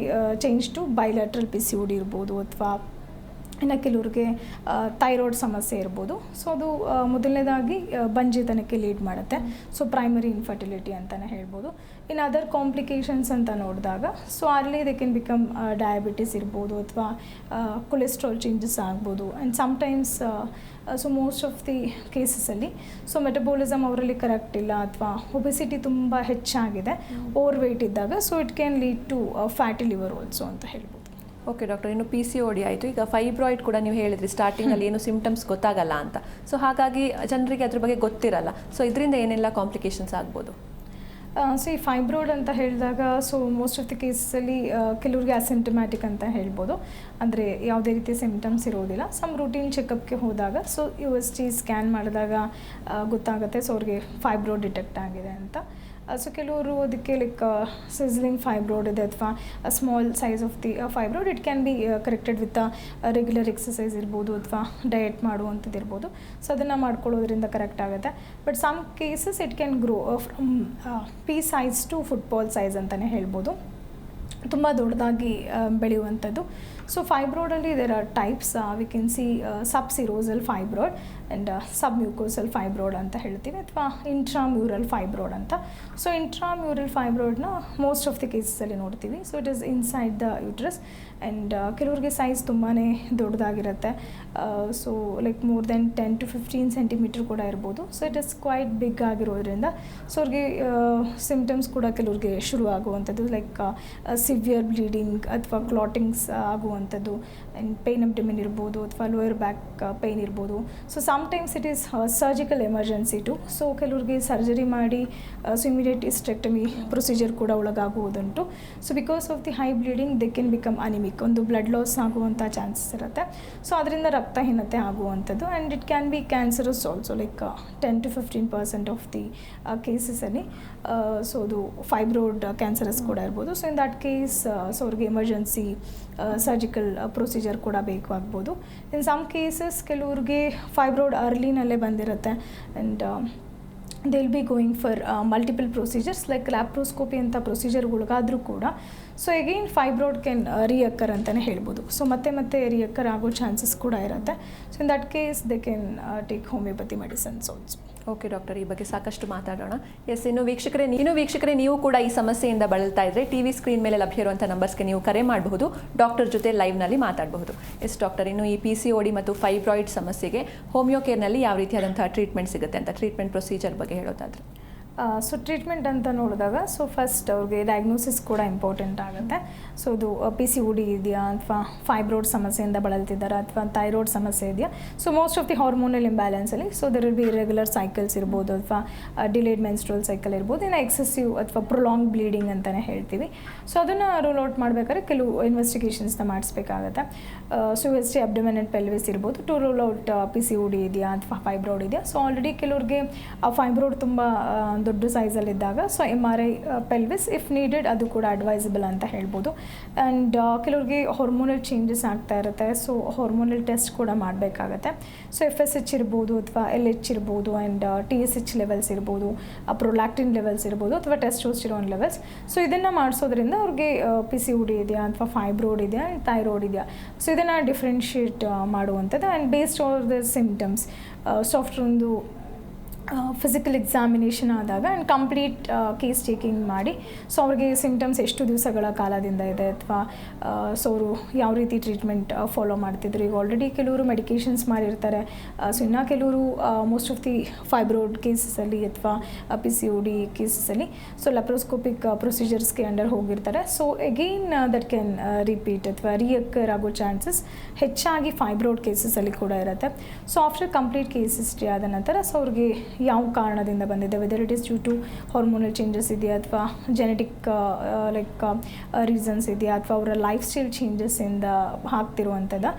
change to bilateral PCOD ಇರ್ಬೋದು ಅಥವಾ ಇನ್ನು ಕೆಲವ್ರಿಗೆ ಥೈರಾಯ್ಡ್ ಸಮಸ್ಯೆ ಇರ್ಬೋದು. ಸೊ ಅದು ಮೊದಲನೇದಾಗಿ ಬಂಜೆತನಕ್ಕೆ ಲೀಡ್ ಮಾಡುತ್ತೆ. ಸೊ ಪ್ರೈಮರಿ ಇನ್ಫರ್ಟಿಲಿಟಿ ಅಂತಲೇ ಹೇಳ್ಬೋದು. ಇನ್ನು ಅದರ್ ಕಾಂಪ್ಲಿಕೇಶನ್ಸ್ ಅಂತ ನೋಡಿದಾಗ so early they can become diabetes ಇರ್ಬೋದು ಅಥವಾ ಕೊಲೆಸ್ಟ್ರಾಲ್ ಚೇಂಜಸ್ ಆಗ್ಬೋದು. And sometimes so most of the ಕೇಸಸಲ್ಲಿ ಸೊ ಮೆಟಬಾಲಿಸಮ್ ಅವರಲ್ಲಿ ಕರೆಕ್ಟ್ ಇಲ್ಲ ಅಥವಾ ಒಬೆಸಿಟಿ ತುಂಬ ಹೆಚ್ಚಾಗಿದೆ, ಓವರ್ ವೆಯ್ಟ್ ಇದ್ದಾಗ so it can lead to fatty liver also ಅಂತ ಹೇಳ್ಬೋದು. ಓಕೆ ಡಾಕ್ಟರ್, ಇನ್ನು PCOD ಆಯಿತು, ಈಗ ಫೈಬ್ರಾಯ್ಡ್ ಕೂಡ ನೀವು ಹೇಳಿದ್ರಿ ಸ್ಟಾರ್ಟಿಂಗಲ್ಲಿ ಏನು ಸಿಮ್ಟಮ್ಸ್ ಗೊತ್ತಾಗಲ್ಲ ಅಂತ. ಸೊ ಹಾಗಾಗಿ ಜನರಿಗೆ ಅದ್ರ ಬಗ್ಗೆ ಗೊತ್ತಿರಲ್ಲ. ಸೊ ಇದರಿಂದ ಏನೆಲ್ಲ ಕಾಂಪ್ಲಿಕೇಶನ್ಸ್ ಆಗ್ಬೋದು? ಸೊ ಈ ಫೈಬ್ರಾಯ್ಡ್ ಅಂತ ಹೇಳಿದಾಗ ಸೊ ಮೋಸ್ಟ್ ಆಫ್ ದಿ ಕೇಸಲ್ಲಿ ಕೆಲವ್ರಿಗೆ ಅಸಿಂಟಮ್ಯಾಟಿಕ್ ಅಂತ ಹೇಳ್ಬೋದು, ಅಂದರೆ ಯಾವುದೇ ರೀತಿ ಸಿಮ್ಟಮ್ಸ್ ಇರೋದಿಲ್ಲ. ಸಮ್ ರೂಟೀನ್ ಚೆಕಪ್ಗೆ ಹೋದಾಗ ಸೊ USG ಸ್ಕ್ಯಾನ್ ಮಾಡಿದಾಗ ಗೊತ್ತಾಗುತ್ತೆ ಸೊ ಅವ್ರಿಗೆ ಫೈಬ್ರಾಯ್ಡ್ ಡಿಟೆಕ್ಟ್ ಆಗಿದೆ ಅಂತ. ಸೊ ಕೆಲವರು ಅದಕ್ಕೆ ಲೈಕ್ ಸಿಸ್ಲಿಂಗ್ ಫೈಬ್ರಾಯ್ಡ್ ಇದೆ ಅಥವಾ small size of the fibroid, it can be corrected with regular exercise ಇರ್ಬೋದು ಅಥವಾ ಡಯಟ್ ಮಾಡುವಂಥದ್ದು ಇರ್ಬೋದು. ಸೊ ಅದನ್ನು ಮಾಡ್ಕೊಳ್ಳೋದ್ರಿಂದ ಕರೆಕ್ಟ್ ಆಗುತ್ತೆ. But some cases it can grow from pea size to football size ಅಂತಲೇ ಹೇಳ್ಬೋದು, ತುಂಬ ದೊಡ್ಡದಾಗಿ ಬೆಳೆಯುವಂಥದ್ದು. ಸೊ ಫೈಬ್ರಾಯ್ಡಲ್ಲಿ there are types. We can see subserosal fibroid and submucosal fibroid ಅಂತ ಹೇಳ್ತೀವಿ ಅಥವಾ ಇಂಟ್ರಾಮ್ಯೂರಲ್ ಫೈಬ್ರಾಯ್ಡ್ ಅಂತ. ಸೊ ಇಂಟ್ರಾಮ್ಯೂರಲ್ ಫೈಬ್ರಾಯ್ಡ್ನ ಮೋಸ್ಟ್ ಆಫ್ ದಿ ಕೇಸಸಲ್ಲಿ ನೋಡ್ತೀವಿ. So it is inside the uterus and ಕೆಲವ್ರಿಗೆ ಸೈಜ್ ತುಂಬಾ ದೊಡ್ಡದಾಗಿರುತ್ತೆ. So like more than 10 to 15 centimetre ಕೂಡ ಇರ್ಬೋದು. So it is quite big ಆಗಿರೋದ್ರಿಂದ ಸೊ ಅವ್ರಿಗೆ ಸಿಮ್ಟಮ್ಸ್ ಕೂಡ ಕೆಲವ್ರಿಗೆ ಶುರು ಆಗುವಂಥದ್ದು, ಲೈಕ್ ಸಿವಿಯರ್ ಬ್ಲೀಡಿಂಗ್ ಅಥವಾ ಕ್ಲಾಟಿಂಗ್ಸ್ ಆಗುವಂಥದ್ದು, ಆ್ಯಂಡ್ ಪೇನ್ ಅಬ್ಡಮಿನ್ ಇರ್ಬೋದು ಅಥವಾ ಲೋಯರ್ ಬ್ಯಾಕ್ ಪೇನ್ ಇರ್ಬೋದು. So sometimes it is surgical emergency too. So ಕೆಲವ್ರಿಗೆ ಸರ್ಜರಿ ಮಾಡಿ ಸೊ ಇಮಿಡಿಯೇಟ್ ಹಿಸ್ಟೆಕ್ಟಮಿ ಪ್ರೊಸೀಜರ್ ಕೂಡ ಒಳಗಾಗುವುದುಂಟು. So because of the high bleeding they can become anaemic, ಒಂದು ಬ್ಲಡ್ ಲಾಸ್ ಆಗುವಂಥ chances ಇರುತ್ತೆ. ಸೊ ಅದರಿಂದ ರಕ್ತಹೀನತೆ ಆಗುವಂಥದ್ದು. And it can be cancerous also, like 10 to 15% of the ಕೇಸಸಲ್ಲಿ ಸೊ ಅದು ಫೈಬ್ರಾಯ್ಡ್ ಕ್ಯಾನ್ಸರಸ್ ಕೂಡ ಇರ್ಬೋದು. So in that case so ಅವ್ರಿಗೆ ಎಮರ್ಜೆನ್ಸಿ ಸರ್ಜಿಕಲ್ ಪ್ರೊಸೀಜರ್ ಕೂಡ ಬೇಕು ಆಗ್ಬೋದು. ಇನ್ ಸಮ್ ಕೇಸಸ್ ಕೆಲವ್ರಿಗೆ ಫೈಬ್ರಾಯ್ಡ್ ಅರ್ಲಿನಲ್ಲೇ ಬಂದಿರುತ್ತೆ and they will be going for multiple procedures like laparoscopy ಅಂತ ಪ್ರೊಸೀಜರ್ಗಳಿಗಾದರೂ ಕೂಡ ಸೊ ಎಗೈನ್ ಫೈಬ್ರಾಯ್ಡ್ ಕ್ಯಾನ್ ರಿಯಕ್ಕರ್ ಅಂತಲೇ ಹೇಳ್ಬೋದು. ಸೊ ಮತ್ತೆ ರಿಯಕ್ಕರ್ ಆಗೋ ಚಾನ್ಸಸ್ ಕೂಡ ಇರುತ್ತೆ. So in that case they can take homeopathy medicines also. Okay doctor, ಈ ಬಗ್ಗೆ ಸಾಕಷ್ಟು ಮಾತಾಡೋಣ. ಎಸ್, ಇನ್ನು ವೀಕ್ಷಕರೇ ನೀವು ಕೂಡ ಈ ಸಮಸ್ಯೆಯಿಂದ ಬಳಲ್ತಾ ಇದ್ದರೆ TV ಸ್ಕ್ರೀನ್ ಮೇಲೆ ಲಭ್ಯ ಇರುವಂಥ ನಂಬರ್ಸ್ಗೆ ನೀವು ಕರೆ ಮಾಡಬಹುದು, ಡಾಕ್ಟರ್ ಜೊತೆ ಲೈವ್ನಲ್ಲಿ ಮಾತಾಡಬಹುದು. ಎಸ್ ಡಾಕ್ಟರ್, ಇನ್ನು ಈ PCOD ಮತ್ತು ಫೈಬ್ರಾಯ್ಡ್ ಸಮಸ್ಯೆಗೆ ಹೋಮಿಯೋ ಕೇರ್ನಲ್ಲಿ ಯಾವ ರೀತಿಯಾದಂಥ ಟ್ರೀಟ್ಮೆಂಟ್ ಸಿಗುತ್ತೆ ಅಂತ ಟ್ರೀಟ್ಮೆಂಟ್ ಪ್ರೊಸೀಜರ್ ಬಗ್ಗೆ ಹೇಳೋದಾದರೆ? ಸೊ ಟ್ರೀಟ್ಮೆಂಟ್ ಅಂತ ನೋಡಿದಾಗ ಸೊ ಫಸ್ಟ್ ಅವ್ರಿಗೆ ಡಯಾಗ್ನೋಸಿಸ್ ಕೂಡ ಇಂಪಾರ್ಟೆಂಟ್ ಆಗುತ್ತೆ. ಸೊ ಇದು PCOD ಇದೆಯಾ ಅಥವಾ ಫೈಬ್ರೋಡ್ ಸಮಸ್ಯೆಯಿಂದ ಬಳಲ್ತಿದ್ದಾರಾ ಅಥವಾ ಥೈರಾಯ್ಡ್ ಸಮಸ್ಯೆ ಇದೆಯಾ. So most of the hormonal ಇಂಬ್ಯಾಲೆನ್ಸಲ್ಲಿ so there will be irregular cycles ಇರ್ಬೋದು ಅಥವಾ ಡಿಲೇಡ್ ಮೆನ್ಸ್ಟ್ರಲ್ ಸೈಕಲ್ ಇರ್ಬೋದು, ಇನ್ನು ಎಕ್ಸೆಸಿವ್ ಅಥವಾ ಪ್ರೊಲಾಂಗ್ ಬ್ಲೀಡಿಂಗ್ ಅಂತಲೇ ಹೇಳ್ತೀವಿ. ಸೊ ಅದನ್ನು ರೂಲ್ ಔಟ್ ಮಾಡಬೇಕಾದ್ರೆ ಕೆಲವು ಇನ್ವೆಸ್ಟಿಗೇಷನ್ಸ್ನ ಮಾಡಿಸ್ಬೇಕಾಗತ್ತೆ. So USG abdomen and pelvis ಇರ್ಬೋದು ಟು ರೂಲ್ ಔಟ್ PCOD ಇದೆಯಾ ಅಥವಾ ಫೈಬ್ರೋಡ್ ಇದೆಯಾ. ಸೊ ಆಲ್ರೆಡಿ ಕೆಲವ್ರಿಗೆ ಆ ಫೈಬ್ರೋಡ್ ತುಂಬ ದೊಡ್ಡ ಸೈಜಲ್ಲಿದ್ದಾಗ so MRI pelvis if needed ಅದು ಕೂಡ ಅಡ್ವೈಸಬಲ್ ಅಂತ ಹೇಳ್ಬೋದು. ಆ್ಯಂಡ್ ಕೆಲವ್ರಿಗೆ ಹಾರ್ಮೋನಲ್ ಚೇಂಜಸ್ ಆಗ್ತಾ ಇರುತ್ತೆ. ಸೊ ಹಾರ್ಮೋನಲ್ ಟೆಸ್ಟ್ ಕೂಡ ಮಾಡಬೇಕಾಗತ್ತೆ. ಸೊ FSH ಇರ್ಬೋದು ಅಥವಾ LH ಇರ್ಬೋದು ಆ್ಯಂಡ್ TSH ಲೆವೆಲ್ಸ್ ಇರ್ಬೋದು, ಪ್ರೊಲ್ಯಾಕ್ಟಿನ್ ಲೆವೆಲ್ಸ್ ಇರ್ಬೋದು ಅಥವಾ ಟೆಸ್ಟೋಸ್ಟಿರೋನ್ ಲೆವೆಲ್ಸ್. ಸೊ ಇದನ್ನು ಮಾಡಿಸೋದ್ರಿಂದ ಅವ್ರಿಗೆ PCOD ಇದೆಯಾ ಅಥವಾ ಫೈಬ್ರೋಡ್ ಇದೆಯಾ ಆ್ಯಂಡ್ ಥೈರಾಯ್ಡ್ ಇದೆಯಾ. ಸೊ ಇದನ್ನು ಡಿಫ್ರೆನ್ಷಿಯೇಟ್ ಮಾಡುವಂಥದ್ದು. And based on the symptoms software ಒಂದು ಫಿಸಿಕಲ್ ಎಕ್ಸಾಮಿನೇಷನ್ ಆದಾಗ ಆ್ಯಂಡ್ ಕಂಪ್ಲೀಟ್ ಕೇಸ್ ಟೇಕಿಂಗ್ ಮಾಡಿ ಸೊ ಅವ್ರಿಗೆ ಸಿಮ್ಟಮ್ಸ್ ಎಷ್ಟು ದಿವಸಗಳ ಕಾಲದಿಂದ ಇದೆ ಅಥವಾ ಸೊ ಅವರು ಯಾವ ರೀತಿ ಟ್ರೀಟ್ಮೆಂಟ್ ಫಾಲೋ ಮಾಡ್ತಿದ್ರು. ಈಗ ಆಲ್ರೆಡಿ ಕೆಲವರು ಮೆಡಿಕೇಷನ್ಸ್ ಮಾಡಿರ್ತಾರೆ. ಸೊ ಇನ್ನು ಕೆಲವರು ಮೋಸ್ಟ್ ಆಫ್ ದಿ ಫೈಬ್ರೋಡ್ ಕೇಸಸಲ್ಲಿ ಅಥವಾ PCOD ಕೇಸಸಲ್ಲಿ ಸೊ ಲ್ಯಾಪ್ರೋಸ್ಕೋಪಿಕ್ ಪ್ರೊಸೀಜರ್ಸ್ಗೆ ಅಂಡರ್ ಹೋಗಿರ್ತಾರೆ. So again that can repeat ಅಥವಾ ರಿಯಕ್ಕರ್ ಆಗೋ ಚಾನ್ಸಸ್ ಹೆಚ್ಚಾಗಿ ಫೈಬ್ರೋಡ್ ಕೇಸಸಲ್ಲಿ ಕೂಡ ಇರುತ್ತೆ. So after complete case history ಆದ ನಂತರ ಸೊ ಅವ್ರಿಗೆ ಯಾವ ಕಾರಣದಿಂದ ಬಂದಿದೆ, whether it is due to hormonal changes ಇದೆಯಾ ಅಥವಾ ಜೆನೆಟಿಕ್ ರೀಸನ್ಸ್ ಇದೆಯಾ ಅಥವಾ ಅವರ ಲೈಫ್ ಸ್ಟೈಲ್ ಚೇಂಜಸ್ಸಿಂದ ಆಗ್ತಿರುವಂಥದ್ದು.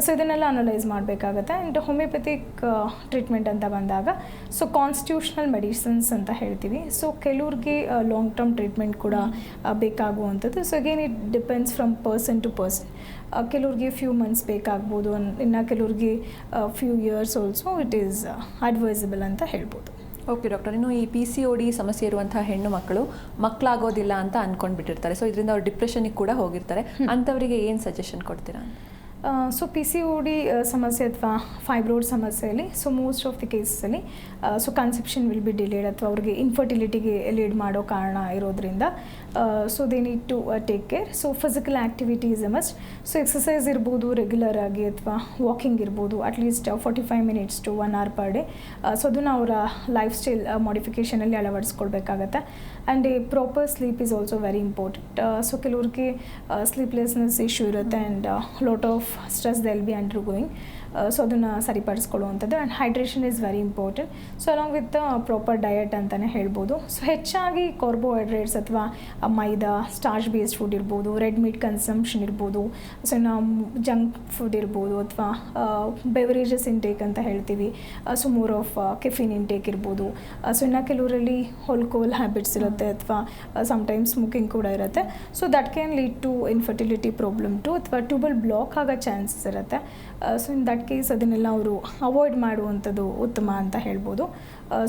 ಸೊ ಇದನ್ನೆಲ್ಲ ಅನಲೈಸ್ ಮಾಡಬೇಕಾಗತ್ತೆ. ಆ್ಯಂಡ್ ಹೋಮಿಯೋಪತಿಕ್ ಟ್ರೀಟ್ಮೆಂಟ್ ಅಂತ ಬಂದಾಗ ಸೊ ಕಾನ್ಸ್ಟಿಟ್ಯೂಷನಲ್ ಮೆಡಿಸಿನ್ಸ್ ಅಂತ ಹೇಳ್ತೀವಿ. ಸೊ ಕೆಲವ್ರಿಗೆ ಲಾಂಗ್ ಟರ್ಮ್ ಟ್ರೀಟ್ಮೆಂಟ್ ಕೂಡ ಬೇಕಾಗುವಂಥದ್ದು. So again it depends from person to person. ಕೆಲವ್ರಿಗೆ ಫ್ಯೂ ಮಂತ್ಸ್ ಬೇಕಾಗ್ಬೋದು, ಇನ್ನು ಕೆಲವ್ರಿಗೆ few years also it is advisable ಅಂತ ಹೇಳ್ಬೋದು. ಓಕೆ ಡಾಕ್ಟರ್, ಇನ್ನು ಈ PCOD ಸಮಸ್ಯೆ ಇರುವಂತಹ ಹೆಣ್ಣು ಮಕ್ಕಳಾಗೋದಿಲ್ಲ ಅಂತ ಅಂದ್ಕೊಂಡ್ಬಿಟ್ಟಿರ್ತಾರೆ. ಸೊ ಇದರಿಂದ ಅವ್ರು ಡಿಪ್ರೆಷನಿಗೆ ಕೂಡ ಹೋಗಿರ್ತಾರೆ. ಅಂಥವರಿಗೆ ಏನು ಸಜೆಷನ್ ಕೊಡ್ತೀರಾ? ಸೊ PCOD ಸಮಸ್ಯೆ ಅಥವಾ ಫೈಬ್ರೋಡ್ ಸಮಸ್ಯೆಯಲ್ಲಿ ಸೊ ಮೋಸ್ಟ್ ಆಫ್ ದಿ ಕೇಸಲ್ಲಿ so conception will be delayed ಅಥವಾ ಅವ್ರಿಗೆ ಇನ್ಫರ್ಟಿಲಿಟಿಗೆ ಲೀಡ್ ಮಾಡೋ ಕಾರಣ ಇರೋದ್ರಿಂದ so they need to take care. So physical activity is a must. So exercise ಇರ್ಬೋದು ರೆಗ್ಯುಲರ್ ಆಗಿ ಅಥವಾ ವಾಕಿಂಗ್ ಇರ್ಬೋದು at least 45 minutes to 1 hour per day. So ಅದನ್ನು ಅವರ ಲೈಫ್ ಸ್ಟೈಲ್ ಮಾಡಿಫಿಕೇಷನಲ್ಲಿ ಅಳವಡಿಸ್ಕೊಳ್ಬೇಕಾಗತ್ತೆ. And a proper sleep is also very important. So ಕೆಲವ್ರಿಗೆ sleeplessness issue ಇರುತ್ತೆ and lot of stress they will be undergoing. So ಅದನ್ನು ಸರಿಪಡಿಸ್ಕೊಳ್ಳುವಂಥದ್ದು. And hydration is very important. So along with proper diet ಅಂತಲೇ ಹೇಳ್ಬೋದು. So ಹೆಚ್ಚಾಗಿ carbohydrates ಅಥವಾ maida starch based food ಇರ್ಬೋದು, red meat consumption ಇರ್ಬೋದು, ಸೊ ಇನ್ನು ಜಂಕ್ ಫುಡ್ ಇರ್ಬೋದು ಅಥವಾ ಬೆವರೇಜಸ್ ಇಂಟೇಕ್ ಅಂತ ಹೇಳ್ತೀವಿ. So more of caffeine intake ಇರ್ಬೋದು. ಸೊ ಇನ್ನು ಕೆಲವರಲ್ಲಿ ಆಲ್ಕೋಹಾಲ್ ಹ್ಯಾಬಿಟ್ಸ್ ಇರುತ್ತೆ ಅಥವಾ ಸಮ್ಟೈಮ್ಸ್ ಸ್ಮೋಕಿಂಗ್ ಕೂಡ ಇರುತ್ತೆ. So that can lead to infertility problem too ಅಥವಾ ಟ್ಯೂಬಲ್ ಬ್ಲಾಕ್ ಆಗೋ ಚಾನ್ಸಸ್ ಇರುತ್ತೆ. ಸೊ ಇನ್ ದಟ್ ಕೇಸ್ ಅದನ್ನೆಲ್ಲ ಅವರು ಅವಾಯ್ಡ್ ಮಾಡುವಂಥದ್ದು ಉತ್ತಮ ಅಂತ ಹೇಳ್ಬೋದು.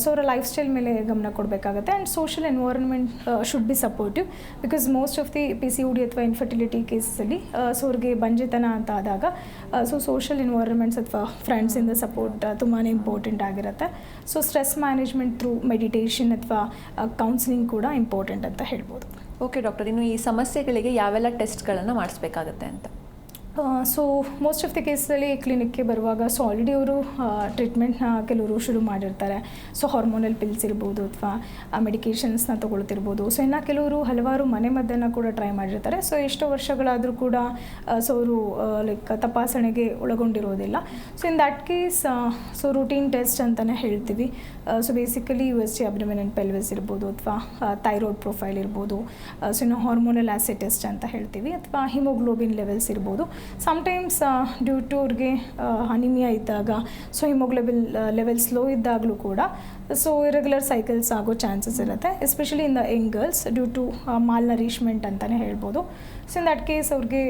ಸೊ ಅವರ ಲೈಫ್ ಸ್ಟೈಲ್ ಮೇಲೆ ಗಮನ ಕೊಡಬೇಕಾಗತ್ತೆ. And social environment should be supportive because most of the PCOD ಅಥವಾ ಇನ್ಫರ್ಟಿಲಿಟಿ ಕೇಸಲ್ಲಿ ಸೊ ಅವ್ರಿಗೆ ಬಂಜೆತನ ಅಂತ ಆದಾಗ ಸೊ ಸೋಷಿಯಲ್ ಎನ್ವೈರನ್ಮೆಂಟ್ಸ್ ಅಥವಾ ಫ್ರೆಂಡ್ಸಿಂದ ಸಪೋರ್ಟ್ ತುಂಬಾ ಇಂಪಾರ್ಟೆಂಟ್ ಆಗಿರುತ್ತೆ. So stress management through meditation ಅಥವಾ ಕೌನ್ಸಿಲಿಂಗ್ ಕೂಡ ಇಂಪಾರ್ಟೆಂಟ್ ಅಂತ ಹೇಳ್ಬೋದು. ಓಕೆ ಡಾಕ್ಟರ್, ಇನ್ನು ಈ ಸಮಸ್ಯೆಗಳಿಗೆ ಯಾವೆಲ್ಲ ಟೆಸ್ಟ್ಗಳನ್ನು ಮಾಡಿಸ್ಬೇಕಾಗತ್ತೆ ಅಂತ? ಸೊ ಮೋಸ್ಟ್ ಆಫ್ ದಿ ಕೇಸಲ್ಲಿ ಕ್ಲಿನಿಕ್ಗೆ ಬರುವಾಗ ಸೊ ಆಲ್ರೆಡಿ ಅವರು ಟ್ರೀಟ್ಮೆಂಟ್ನ ಕೆಲವರು ಶುರು ಮಾಡಿರ್ತಾರೆ. ಸೊ ಹಾರ್ಮೋನಲ್ ಪಿಲ್ಸ್ ಇರ್ಬೋದು ಅಥವಾ ಮೆಡಿಕೇಷನ್ಸ್ನ ತೊಗೊಳ್ತಿರ್ಬೋದು. ಸೊ ಇನ್ನು ಕೆಲವರು ಹಲವಾರು ಮದ್ದನ್ನು ಕೂಡ ಟ್ರೈ ಮಾಡಿರ್ತಾರೆ. ಸೊ ಎಷ್ಟೋ ವರ್ಷಗಳಾದರೂ ಕೂಡ ಸೊ ಅವರು ತಪಾಸಣೆಗೆ ಒಳಗೊಂಡಿರೋದಿಲ್ಲ. So in that case so routine test ಅಂತಲೇ ಹೇಳ್ತೀವಿ. So basically USG abdomen and pelvis ಇರ್ಬೋದು ಅಥವಾ ಥೈರಾಯ್ಡ್ ಪ್ರೊಫೈಲ್ ಇರ್ಬೋದು. ಸೊ ಇನ್ನು ಹಾರ್ಮೋನಲ್ ಆ್ಯಸಿಡ್ ಟೆಸ್ಟ್ ಅಂತ ಹೇಳ್ತೀವಿ ಅಥವಾ ಹಿಮೋಗ್ಲೋಬಿನ್ ಲೆವೆಲ್ಸ್ ಇರ್ಬೋದು. ಸಮ್ಟೈಮ್ಸ್ ಡ್ಯೂ ಟು ಅವ್ರಿಗೆ ಅನಿಮಿಯಾ ಇದ್ದಾಗ ಸೊ ಹಿಮೋಗ್ಲೋಬಿನ್ ಲೆವೆಲ್ಸ್ ಲೋ ಇದ್ದಾಗಲೂ ಕೂಡ ಸೊ ಇರೆಗ್ಯುಲರ್ ಸೈಕಲ್ಸ್ ಆಗೋ ಚಾನ್ಸಸ್ ಇರುತ್ತೆ, especially in the young girls due to malnourishment ಅಂತಲೇ ಹೇಳ್ಬೋದು. ಸೊ ಇನ್ ದಟ್ ಕೇಸ್ ಅವ್ರಿಗೆ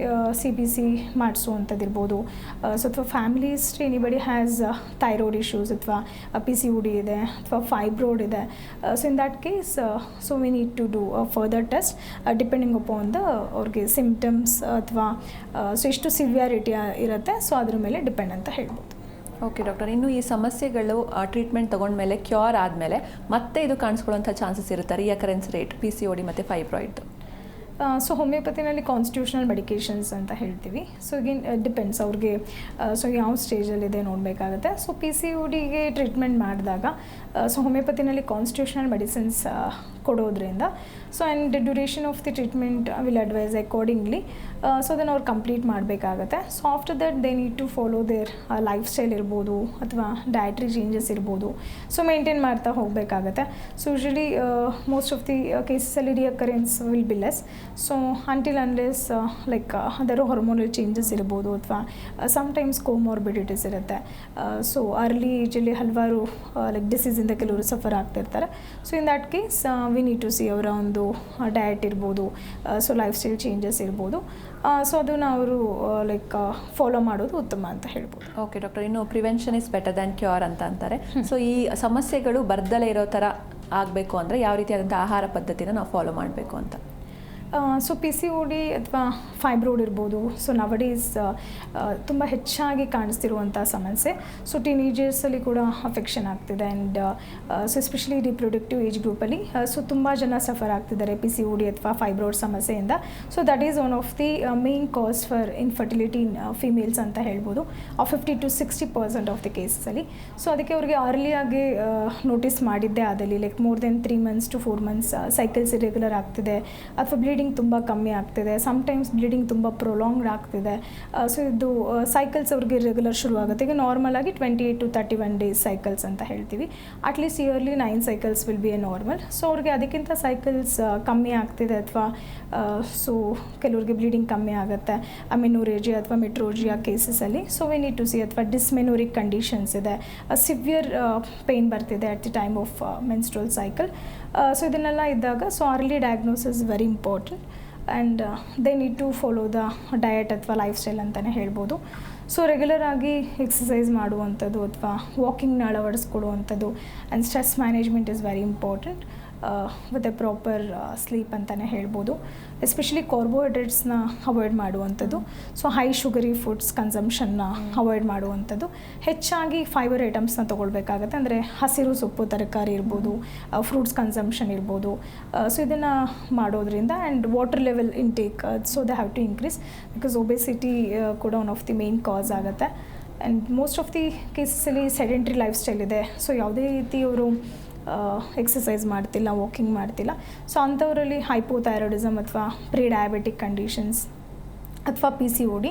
CBC ಮಾಡಿಸುವಂಥದ್ದು ಇರ್ಬೋದು. ಸೊ ಅಥವಾ family history anybody has thyroid issues ಅಥವಾ PCOD ಇದೆ ಅಥವಾ ಫೈಬ್ರೋಡ್ ಇದೆ. So in that case so we need to do further test depending upon the ಅವ್ರಿಗೆ ಸಿಮ್ಟಮ್ಸ್ ಅಥವಾ ಸೊ ಎಷ್ಟು ಸಿವಿಯಾರಿಟಿ ಇರುತ್ತೆ ಸೊ ಅದ್ರ ಮೇಲೆ ಡಿಪೆಂಡ್ ಅಂತ ಹೇಳ್ಬೋದು. ಓಕೆ ಡಾಕ್ಟರ್, ಇನ್ನು ಈ ಸಮಸ್ಯೆಗಳು ಟ್ರೀಟ್ಮೆಂಟ್ ತೊಗೊಂಡ್ಮೇಲೆ ಕ್ಯೂರ್ ಆದಮೇಲೆ ಮತ್ತೆ ಇದು ಕಾಣಿಸ್ಕೊಳ್ಳುವಂಥ ಚಾನ್ಸಸ್ ಇರುತ್ತೆ, ರಿಯಕರೆನ್ಸ್ ರೇಟ್ PCOD ಮತ್ತು ಫೈಬ್ರಾಯ್ಡ್? ಸೊ ಹೋಮಿಯೋಪತಿನಲ್ಲಿ ಕಾನ್ಸ್ಟಿಟ್ಯೂಷನಲ್ ಮೆಡಿಕೇಷನ್ಸ್ ಅಂತ ಹೇಳ್ತೀವಿ. ಸೊ ಈಗೇನು ಡಿಪೆಂಡ್ಸ್ ಅವ್ರಿಗೆ ಸೊ ಯಾವ ಸ್ಟೇಜಲ್ಲಿದೆ ನೋಡಬೇಕಾಗುತ್ತೆ. ಸೊ PCODಗೆ ಟ್ರೀಟ್ಮೆಂಟ್ ಮಾಡಿದಾಗ ಸೊ ಹೋಮಿಯೋಪತಿನಲ್ಲಿ ಕಾನ್ಸ್ಟಿಟ್ಯೂಷನಲ್ ಮೆಡಿಸಿನ್ಸ್ ಕೊಡೋದ್ರಿಂದ so and duration of the treatment will advise accordingly. So ಅದನ್ನು ಅವ್ರು ಕಂಪ್ಲೀಟ್ ಮಾಡಬೇಕಾಗತ್ತೆ. So after that they need to follow their lifestyle ಇರ್ಬೋದು ಅಥವಾ ಡಯಟ್ರಿ ಚೇಂಜಸ್ ಇರ್ಬೋದು. ಸೊ ಮೇಂಟೈನ್ ಮಾಡ್ತಾ ಹೋಗಬೇಕಾಗತ್ತೆ. So usually most of the ಕೇಸಸಲ್ಲಿ recurrence will be less. So until unless like ಅದರ hormonal changes ಇರ್ಬೋದು ಅಥವಾ ಸಮ್ಟೈಮ್ಸ್ ಕೋಮಾರ್ಬಿಡಿಟೀಸ್ ಇರುತ್ತೆ. So early ಏಜಲ್ಲಿ ಹಲವಾರು ಲೈಕ್ ಡಿಸೀಸಿಂದ ಕೆಲವರು ಸಫರ್ ಆಗ್ತಿರ್ತಾರೆ. So in that case we need to see ಅವರ ಒಂದು ಡಯಟ್ ಇರ್ಬೋದು, ಸೊ ಲೈಫ್ ಸ್ಟೈಲ್ ಚೇಂಜಸ್ ಇರ್ಬೋದು. ಸೊ ಅದನ್ನು ಅವರು ಲೈಕ್ ಫಾಲೋ ಮಾಡೋದು ಉತ್ತಮ ಅಂತ ಹೇಳ್ಬೋದು. ಓಕೆ ಡಾಕ್ಟರ್, ಇನ್ನು prevention is better than cure ಅಂತ ಅಂತಾರೆ. ಸೊ ಈ ಸಮಸ್ಯೆಗಳು ಬರ್ದಲೇ ಇರೋ ಥರ ಆಗಬೇಕು ಅಂದರೆ ಯಾವ ರೀತಿಯಾದಂಥ ಆಹಾರ ಪದ್ಧತಿನ ನಾವು ಫಾಲೋ ಮಾಡಬೇಕು ಅಂತ? ಸೊ PCOD ಅಥವಾ ಫೈಬ್ರೋಡ್ ಇರ್ಬೋದು. ಸೊ ನವಡೇಸ್ ತುಂಬ ಹೆಚ್ಚಾಗಿ ಕಾಣಿಸ್ತಿರುವಂಥ ಸಮಸ್ಯೆ. ಸೊ ಟೀನೇಜರ್ಸಲ್ಲಿ ಕೂಡ ಅಫೆಕ್ಷನ್ ಆಗ್ತಿದೆ and so especially reproductive age ಗ್ರೂಪಲ್ಲಿ ಸೊ ತುಂಬ ಜನ ಸಫರ್ ಆಗ್ತಿದ್ದಾರೆ PCOD ಅಥವಾ ಫೈಬ್ರೋಡ್ ಸಮಸ್ಯೆಯಿಂದ. So that is one of the main cause for infertility in females ಅಂತ ಹೇಳ್ಬೋದು, 50 to 60% ಆಫ್ ದಿ ಕೇಸಲ್ಲಿ. ಸೊ ಅದಕ್ಕೆ ಅವ್ರಿಗೆ ಅರ್ಲಿಯಾಗಿ ನೋಟಿಸ್ ಮಾಡಿದ್ದೆ ಆದಲ್ಲಿ like more than 3 months to 4 months cycles irregular ಆಗ್ತಿದೆ ಅಥವಾ ಬ್ಲೀಡಿಂಗ್ ತುಂಬ ಕಮ್ಮಿ ಆಗ್ತಿದೆ, ಸಮ್ಟೈಮ್ಸ್ ಬ್ಲೀಡಿಂಗ್ ತುಂಬ ಪ್ರೊಲಾಂಗ್ಡ್ ಆಗ್ತಿದೆ. ಸೊ ಇದು ಸೈಕಲ್ಸ್ ಅವ್ರಿಗೆ ರೆಗ್ಯುಲರ್ ಶುರು ಆಗುತ್ತೆ. ಈಗ ನಾರ್ಮಲ್ ಆಗಿ 28 to 31 days ಸೈಕಲ್ಸ್ ಅಂತ ಹೇಳ್ತೀವಿ. At least yearly 9 cycles will be A normal. So ಅವ್ರಿಗೆ ಅದಕ್ಕಿಂತ ಸೈಕಲ್ಸ್ ಕಮ್ಮಿ ಆಗ್ತಿದೆ ಅಥವಾ ಸೊ ಕೆಲವ್ರಿಗೆ ಬ್ಲೀಡಿಂಗ್ ಕಮ್ಮಿ ಆಗುತ್ತೆ ಅಮಿನೋರೇಜಿಯಾ ಅಥವಾ ಮೆಟ್ರೋಜಿಯಾ ಕೇಸಸಲ್ಲಿ. So we need to see ಅಥವಾ ಡಿಸ್ಮೆನೋರಿಕ್ ಕಂಡೀಷನ್ಸ್ ಇದೆ, ಸಿವಿಯರ್ ಪೇಯ್ನ್ ಬರ್ತಿದೆ at the time of menstrual cycle. So ಇದನ್ನೆಲ್ಲ ಇದ್ದಾಗ so early diagnosis very important and they need to follow the diet ಅಥವಾ ಲೈಫ್ ಸ್ಟೈಲ್ ಅಂತಲೇ ಹೇಳ್ಬೋದು. So regular ಆಗಿ exercise ಮಾಡುವಂಥದ್ದು ಅಥವಾ ವಾಕಿಂಗ್ನ ಅಳವಡಿಸ್ಕೊಡುವಂಥದ್ದು and stress management is very important with a proper sleep ಅಂತಲೇ ಹೇಳ್ಬೋದು. ಎಸ್ಪೆಷಲಿ ಕಾರ್ಬೋಹೈಡ್ರೇಟ್ಸ್ನ ಅವಾಯ್ಡ್ ಮಾಡುವಂಥದ್ದು. So high sugary foods ಕನ್ಸಂಪ್ಷನ್ನ avoid ಮಾಡುವಂಥದ್ದು. ಹೆಚ್ಚಾಗಿ ಫೈಬರ್ ಐಟಮ್ಸ್ನ ತೊಗೊಳ್ಬೇಕಾಗತ್ತೆ. ಅಂದರೆ ಹಸಿರು ಸೊಪ್ಪು ತರಕಾರಿ ಇರ್ಬೋದು, ಫ್ರೂಟ್ಸ್ ಕನ್ಸಂಪ್ಷನ್ ಇರ್ಬೋದು. ಸೊ ಇದನ್ನು ಮಾಡೋದ್ರಿಂದ and water level intake so they have to increase because obesity ಕೂಡ one of the main cause ಆಗುತ್ತೆ. ಆ್ಯಂಡ್ ಮೋಸ್ಟ್ ಆಫ್ ದಿ ಕೇಸಸಲ್ಲಿ ಸೆಡೆಂಟ್ರಿ ಲೈಫ್ ಸ್ಟೈಲ್ ಇದೆ. ಸೊ ಯಾವುದೇ ರೀತಿ ಅವರು ಎಕ್ಸಸೈಸ್ ಮಾಡ್ತಿಲ್ಲ, ವಾಕಿಂಗ್ ಮಾಡ್ತಿಲ್ಲ. ಸೊ ಅಂಥವರಲ್ಲಿ ಹೈಪೋಥೈರಾಯ್ಡಿಸಮ್ ಅಥವಾ ಪ್ರೀ ಡಯಾಬಿಟಿಕ್ ಕಂಡೀಷನ್ಸ್ ಅಥವಾ PCOD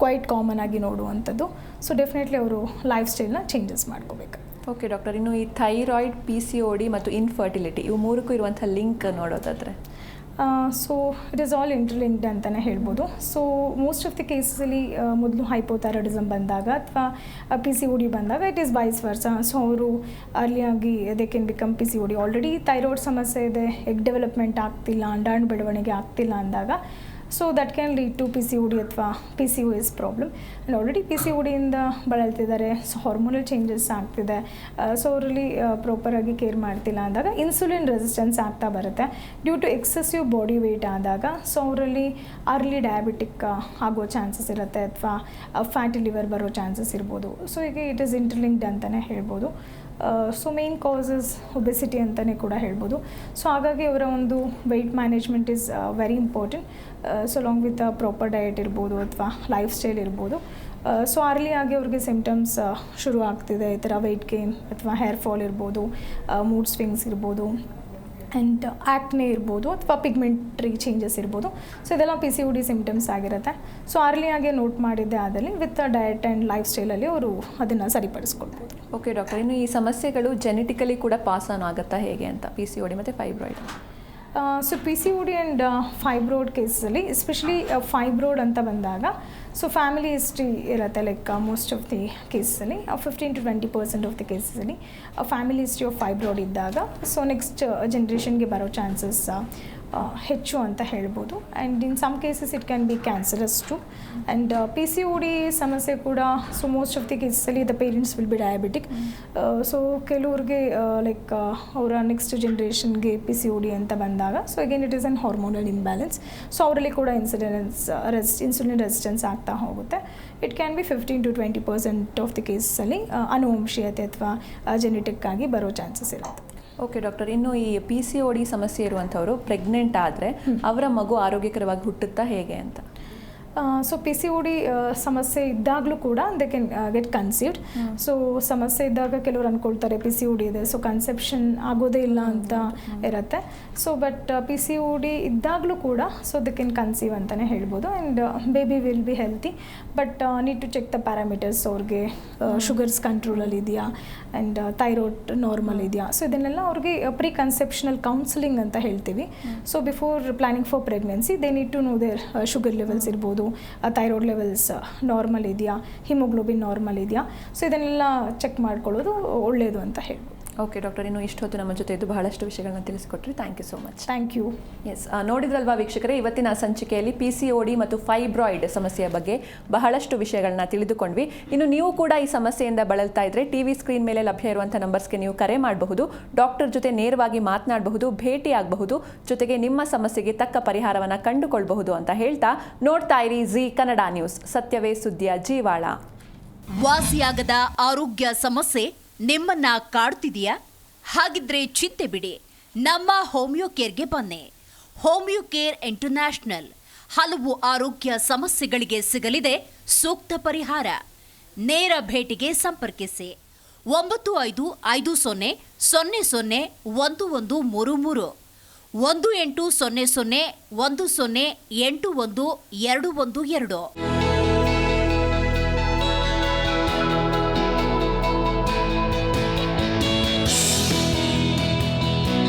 ಕ್ವೈಟ್ ಕಾಮನ್ ಆಗಿ ನೋಡುವಂಥದ್ದು. ಸೊ ಡೆಫಿನೆಟ್ಲಿ ಅವರು ಲೈಫ್ ಸ್ಟೈಲ್ನ ಚೇಂಜಸ್ ಮಾಡ್ಕೋಬೇಕು. ಓಕೆ ಡಾಕ್ಟರ್, ಇನ್ನು ಈ ಥೈರಾಯ್ಡ್, PCOD ಮತ್ತು ಇನ್ಫರ್ಟಿಲಿಟಿ ಇವು ಮೂರಕ್ಕೂ ಇರುವಂಥ ಲಿಂಕ್ ನೋಡೋದಾದರೆ? So it is all interlinked ಅಂತಲೇ ಹೇಳ್ಬೋದು. ಸೊ ಮೋಸ್ಟ್ ಆಫ್ ದಿ ಕೇಸಲ್ಲಿ ಮೊದಲು ಹೈಪೋಥೈರಾಯ್ಡಿಸಮ್ ಬಂದಾಗ ಅಥವಾ PCOD ಬಂದಾಗ it is vice versa. So ಅವರು ಅರ್ಲಿಯಾಗಿ they can become PCOD. Already thyroid ಸಮಸ್ಯೆ ಇದೆ, ಎಗ್ ಡೆವಲಪ್ಮೆಂಟ್ ಆಗ್ತಿಲ್ಲ, ಅಂಡಾಣು ಬೆಳವಣಿಗೆ ಆಗ್ತಿಲ್ಲ ಅಂದಾಗ so that can lead to PCOD ಅಥವಾ PCOS ಪ್ರಾಬ್ಲಮ್. ಆ್ಯಂಡ್ ಆಲ್ರೆಡಿ PCODಯಿಂದ ಬಳಲ್ತಿದ್ದಾರೆ, ಸೊ ಹಾರ್ಮೋನಲ್ ಚೇಂಜಸ್ ಆಗ್ತಿದೆ. ಸೊ ಅವರಲ್ಲಿ ಪ್ರಾಪರಾಗಿ ಕೇರ್ ಮಾಡ್ತಿಲ್ಲ ಅಂದಾಗ ಇನ್ಸುಲಿನ್ ರೆಸಿಸ್ಟೆನ್ಸ್ ಆಗ್ತಾ ಬರುತ್ತೆ. Due to excessive body weight ಆದಾಗ ಸೊ ಅವರಲ್ಲಿ ಅರ್ಲಿ ಡಯಾಬಿಟಿಕ್ ಆಗೋ ಚಾನ್ಸಸ್ ಇರುತ್ತೆ ಅಥವಾ ಫ್ಯಾಟಿ ಲಿವರ್ ಬರೋ ಚಾನ್ಸಸ್ ಇರ್ಬೋದು. ಸೊ ಈಗ ಇಟ್ ಈಸ್ ಇಂಟರ್ಲಿಂಕ್ಡ್ ಅಂತಲೇ ಹೇಳ್ಬೋದು. ಸೊ ಮೇನ್ ಕಾಸಸ್ ಒಬೆಸಿಟಿ ಅಂತಲೇ ಕೂಡ ಹೇಳ್ಬೋದು. ಸೊ ಹಾಗಾಗಿ ಅವರ ಒಂದು weight management is very important. So long with proper diet ಇರ್ಬೋದು ಅಥವಾ ಲೈಫ್ ಸ್ಟೈಲ್ ಇರ್ಬೋದು. ಸೊ ಅರ್ಲಿ ಆಗಿ ಅವ್ರಿಗೆ ಸಿಮ್ಟಮ್ಸ್ ಶುರು ಆಗ್ತಿದೆ, ಈ ಥರ ವೆಯ್ಟ್ ಗೇನ್ ಅಥವಾ ಹೇರ್ ಫಾಲ್ ಇರ್ಬೋದು, ಮೂಡ್ ಸ್ವಿಂಗ್ಸ್ ಇರ್ಬೋದು, ಆ್ಯಂಡ್ ಆ್ಯಕ್ನೆ ಇರ್ಬೋದು ಅಥವಾ ಪಿಗ್ಮೆಂಟ್ರಿ ಚೇಂಜಸ್ ಇರ್ಬೋದು. ಸೊ ಇದೆಲ್ಲ PCOD ಸಿಮ್ಟಮ್ಸ್ ಆಗಿರುತ್ತೆ. ಸೊ ಅರ್ಲಿಯಾಗೆ ನೋಟ್ ಮಾಡಿದ್ದೆ ಆದಲ್ಲಿ ವಿತ್ ಡಯಟ್ ಆ್ಯಂಡ್ ಲೈಫ್ ಸ್ಟೈಲಲ್ಲಿ ಅವರು ಅದನ್ನು ಸರಿಪಡಿಸ್ಕೊಳ್ಬೋದು. ಓಕೆ ಡಾಕ್ಟರ್, ಇನ್ನು ಈ ಸಮಸ್ಯೆಗಳು ಜೆನೆಟಿಕಲಿ ಕೂಡ ಪಾಸ್ ಆನ್ ಆಗುತ್ತಾ ಹೇಗೆ ಅಂತ PCOD ಮತ್ತು fibroid? So PCOD and fibroid ಕೇಸಲ್ಲಿ ಎಸ್ಪೆಷಲಿ ಫೈಬ್ರೋಡ್ ಅಂತ ಬಂದಾಗ ಸೊ ಫ್ಯಾಮಿಲಿ ಹಿಸ್ಟ್ರಿ ಇರುತ್ತೆ. ಲೈಕ್ ಮೋಸ್ಟ್ ಆಫ್ ದಿ ಕೇಸಲ್ಲಿ 15 to 20% ಆಫ್ ದಿ ಕೇಸಲ್ಲಿ ಫ್ಯಾಮಿಲಿ ಹಿಸ್ಟ್ರಿ ಆಫ್ ಫೈಬ್ರೋಡ್ ಇದ್ದಾಗ ಸೊ ನೆಕ್ಸ್ಟ್ ಜನ್ರೇಷನ್ಗೆ ಬರೋ ಚಾನ್ಸಸ್ ಹೆಚ್ಚು ಅಂತ ಹೇಳ್ಬೋದು. And in some cases it can be cancerous too. And PCOD ಸಮಸ್ಯೆ ಕೂಡ ಸೊ ಮೋಸ್ಟ್ ಆಫ್ ದಿ ಕೇಸಲ್ಲಿ the parents will be diabetic. So ಕೆಲವ್ರಿಗೆ ಲೈಕ್ ಅವರ ನೆಕ್ಸ್ಟ್ ಜನ್ರೇಷನ್ಗೆ PCOD ಅಂತ ಬಂದಾಗ so again it is an hormonal imbalance. So ಅವರಲ್ಲಿ ಕೂಡ insulin resistance ಆಗ್ತಾ ಹೋಗುತ್ತೆ. It can B 15 to 20% of the ಕೇಸಲ್ಲಿ ಅನುವಂಶೀಯತೆ ಅಥವಾ ಜೆನೆಟಿಕ್ ಆಗಿ ಬರೋ ಚಾನ್ಸಸ್ ಇರುತ್ತೆ. ಓಕೆ ಡಾಕ್ಟರ್, ಇನ್ನು ಈ PCOD ಸಮಸ್ಯೆ ಇರುವಂಥವರು ಪ್ರೆಗ್ನೆಂಟ್ ಆದರೆ ಅವರ ಮಗು ಆರೋಗ್ಯಕರವಾಗಿ ಹುಟ್ಟುತ್ತಾ ಹೇಗೆ ಅಂತ? ಸೊ PCOD ಸಮಸ್ಯೆ ಇದ್ದಾಗಲೂ ಕೂಡ they can get conceived. So ಸಮಸ್ಯೆ ಇದ್ದಾಗ ಕೆಲವರು ಅಂದ್ಕೊಳ್ತಾರೆ PCOD ಇದೆ, ಸೊ ಕನ್ಸೆಪ್ಷನ್ ಆಗೋದೇ ಇಲ್ಲ ಅಂತ ಇರುತ್ತೆ. ಸೊ ಬಟ್ PCOD ಇದ್ದಾಗಲೂ ಕೂಡ ಸೊ ದೇ ಕೆನ್ ಕನ್ಸೀವ್ ಅಂತಲೇ ಹೇಳ್ಬೋದು. And baby will be healthy, but need to check the parameters. ಅವ್ರಿಗೆ ಶುಗರ್ಸ್ ಕಂಟ್ರೋಲಲ್ಲಿ ಇದೆಯಾ ಆ್ಯಂಡ್ ಥೈರಾಯ್ಡ್ ನಾರ್ಮಲ್ ಇದೆಯಾ. ಸೊ ಇದನ್ನೆಲ್ಲ ಅವ್ರಿಗೆ ಪ್ರೀ ಕನ್ಸೆಪ್ಷನಲ್ ಕೌನ್ಸಿಲಿಂಗ್ ಅಂತ ಹೇಳ್ತೀವಿ. So before planning for pregnancy they need to know their sugar levels ಇರ್ಬೋದು, thyroid levels normal ಇದೆಯಾ, ಹಿಮೋಗ್ಲೋಬಿನ್ ನಾರ್ಮಲ್ ಇದೆಯಾ. ಸೊ ಇದನ್ನೆಲ್ಲ ಚೆಕ್ ಮಾಡ್ಕೊಳ್ಳೋದು ಒಳ್ಳೆಯದು ಅಂತ ಹೇಳ್ಬೋದು. ಓಕೆ ಡಾಕ್ಟರ್, ಇನ್ನು ಇಷ್ಟೊತ್ತು ನಮ್ಮ ಜೊತೆ ಇದ್ದು ಬಹಳಷ್ಟು ವಿಷಯಗಳನ್ನ ತಿಳಿಸಿಕೊಟ್ರಿ. Thank you so much. Thank you. Yes, ನೋಡಿದ್ರಲ್ವಾ ವೀಕ್ಷಕರೇ, ಇವತ್ತಿನ ಸಂಚಿಕೆಯಲ್ಲಿ PCOD ಮತ್ತು ಫೈಬ್ರಾಯ್ಡ್ ಸಮಸ್ಯೆಯ ಬಗ್ಗೆ ಬಹಳಷ್ಟು ವಿಷಯಗಳನ್ನ ತಿಳಿದುಕೊಂಡ್ವಿ. ಇನ್ನು ನೀವು ಕೂಡ ಈ ಸಮಸ್ಯೆಯಿಂದ ಬಳಲ್ತಾ ಇದ್ರೆ TV ಸ್ಕ್ರೀನ್ ಮೇಲೆ ಲಭ್ಯ ಇರುವಂಥ ನಂಬರ್ಸ್ಗೆ ನೀವು ಕರೆ ಮಾಡಬಹುದು, ಡಾಕ್ಟರ್ ಜೊತೆ ನೇರವಾಗಿ ಮಾತನಾಡಬಹುದು, ಭೇಟಿ ಆಗಬಹುದು, ಜೊತೆಗೆ ನಿಮ್ಮ ಸಮಸ್ಯೆಗೆ ತಕ್ಕ ಪರಿಹಾರವನ್ನು ಕಂಡುಕೊಳ್ಬಹುದು ಅಂತ ಹೇಳ್ತಾ ನೋಡ್ತಾ ಇರಿ ಜಿ ಕನ್ನಡ ನ್ಯೂಸ್, ಸತ್ಯವೇ ಸುದ್ದಿಯ ಜೀವಾಳ. ವಾಸಿಯಾಗದ ಆರೋಗ್ಯ ಸಮಸ್ಯೆ ನಿಮ್ಮನ್ನ ಕಾಡ್ತಿದೆಯಾ? ಹಾಗಿದ್ರೆ ಚಿಂತೆ ಬಿಡಿ, ನಮ್ಮ ಹೋಮಿಯೋ ಕೇರ್ಗೆ ಬನ್ನಿ. ಹೋಮಿಯೋ ಕೇರ್ ಇಂಟರ್ನ್ಯಾಷನಲ್ ಹಲವು ಆರೋಗ್ಯ ಸಮಸ್ಯೆಗಳಿಗೆ ಸಿಗಲಿದೆ ಸೂಕ್ತ ಪರಿಹಾರ. ನೇರ ಭೇಟಿಗೆ ಸಂಪರ್ಕಿಸಿ 9550 00 1133 1800 10 81 212.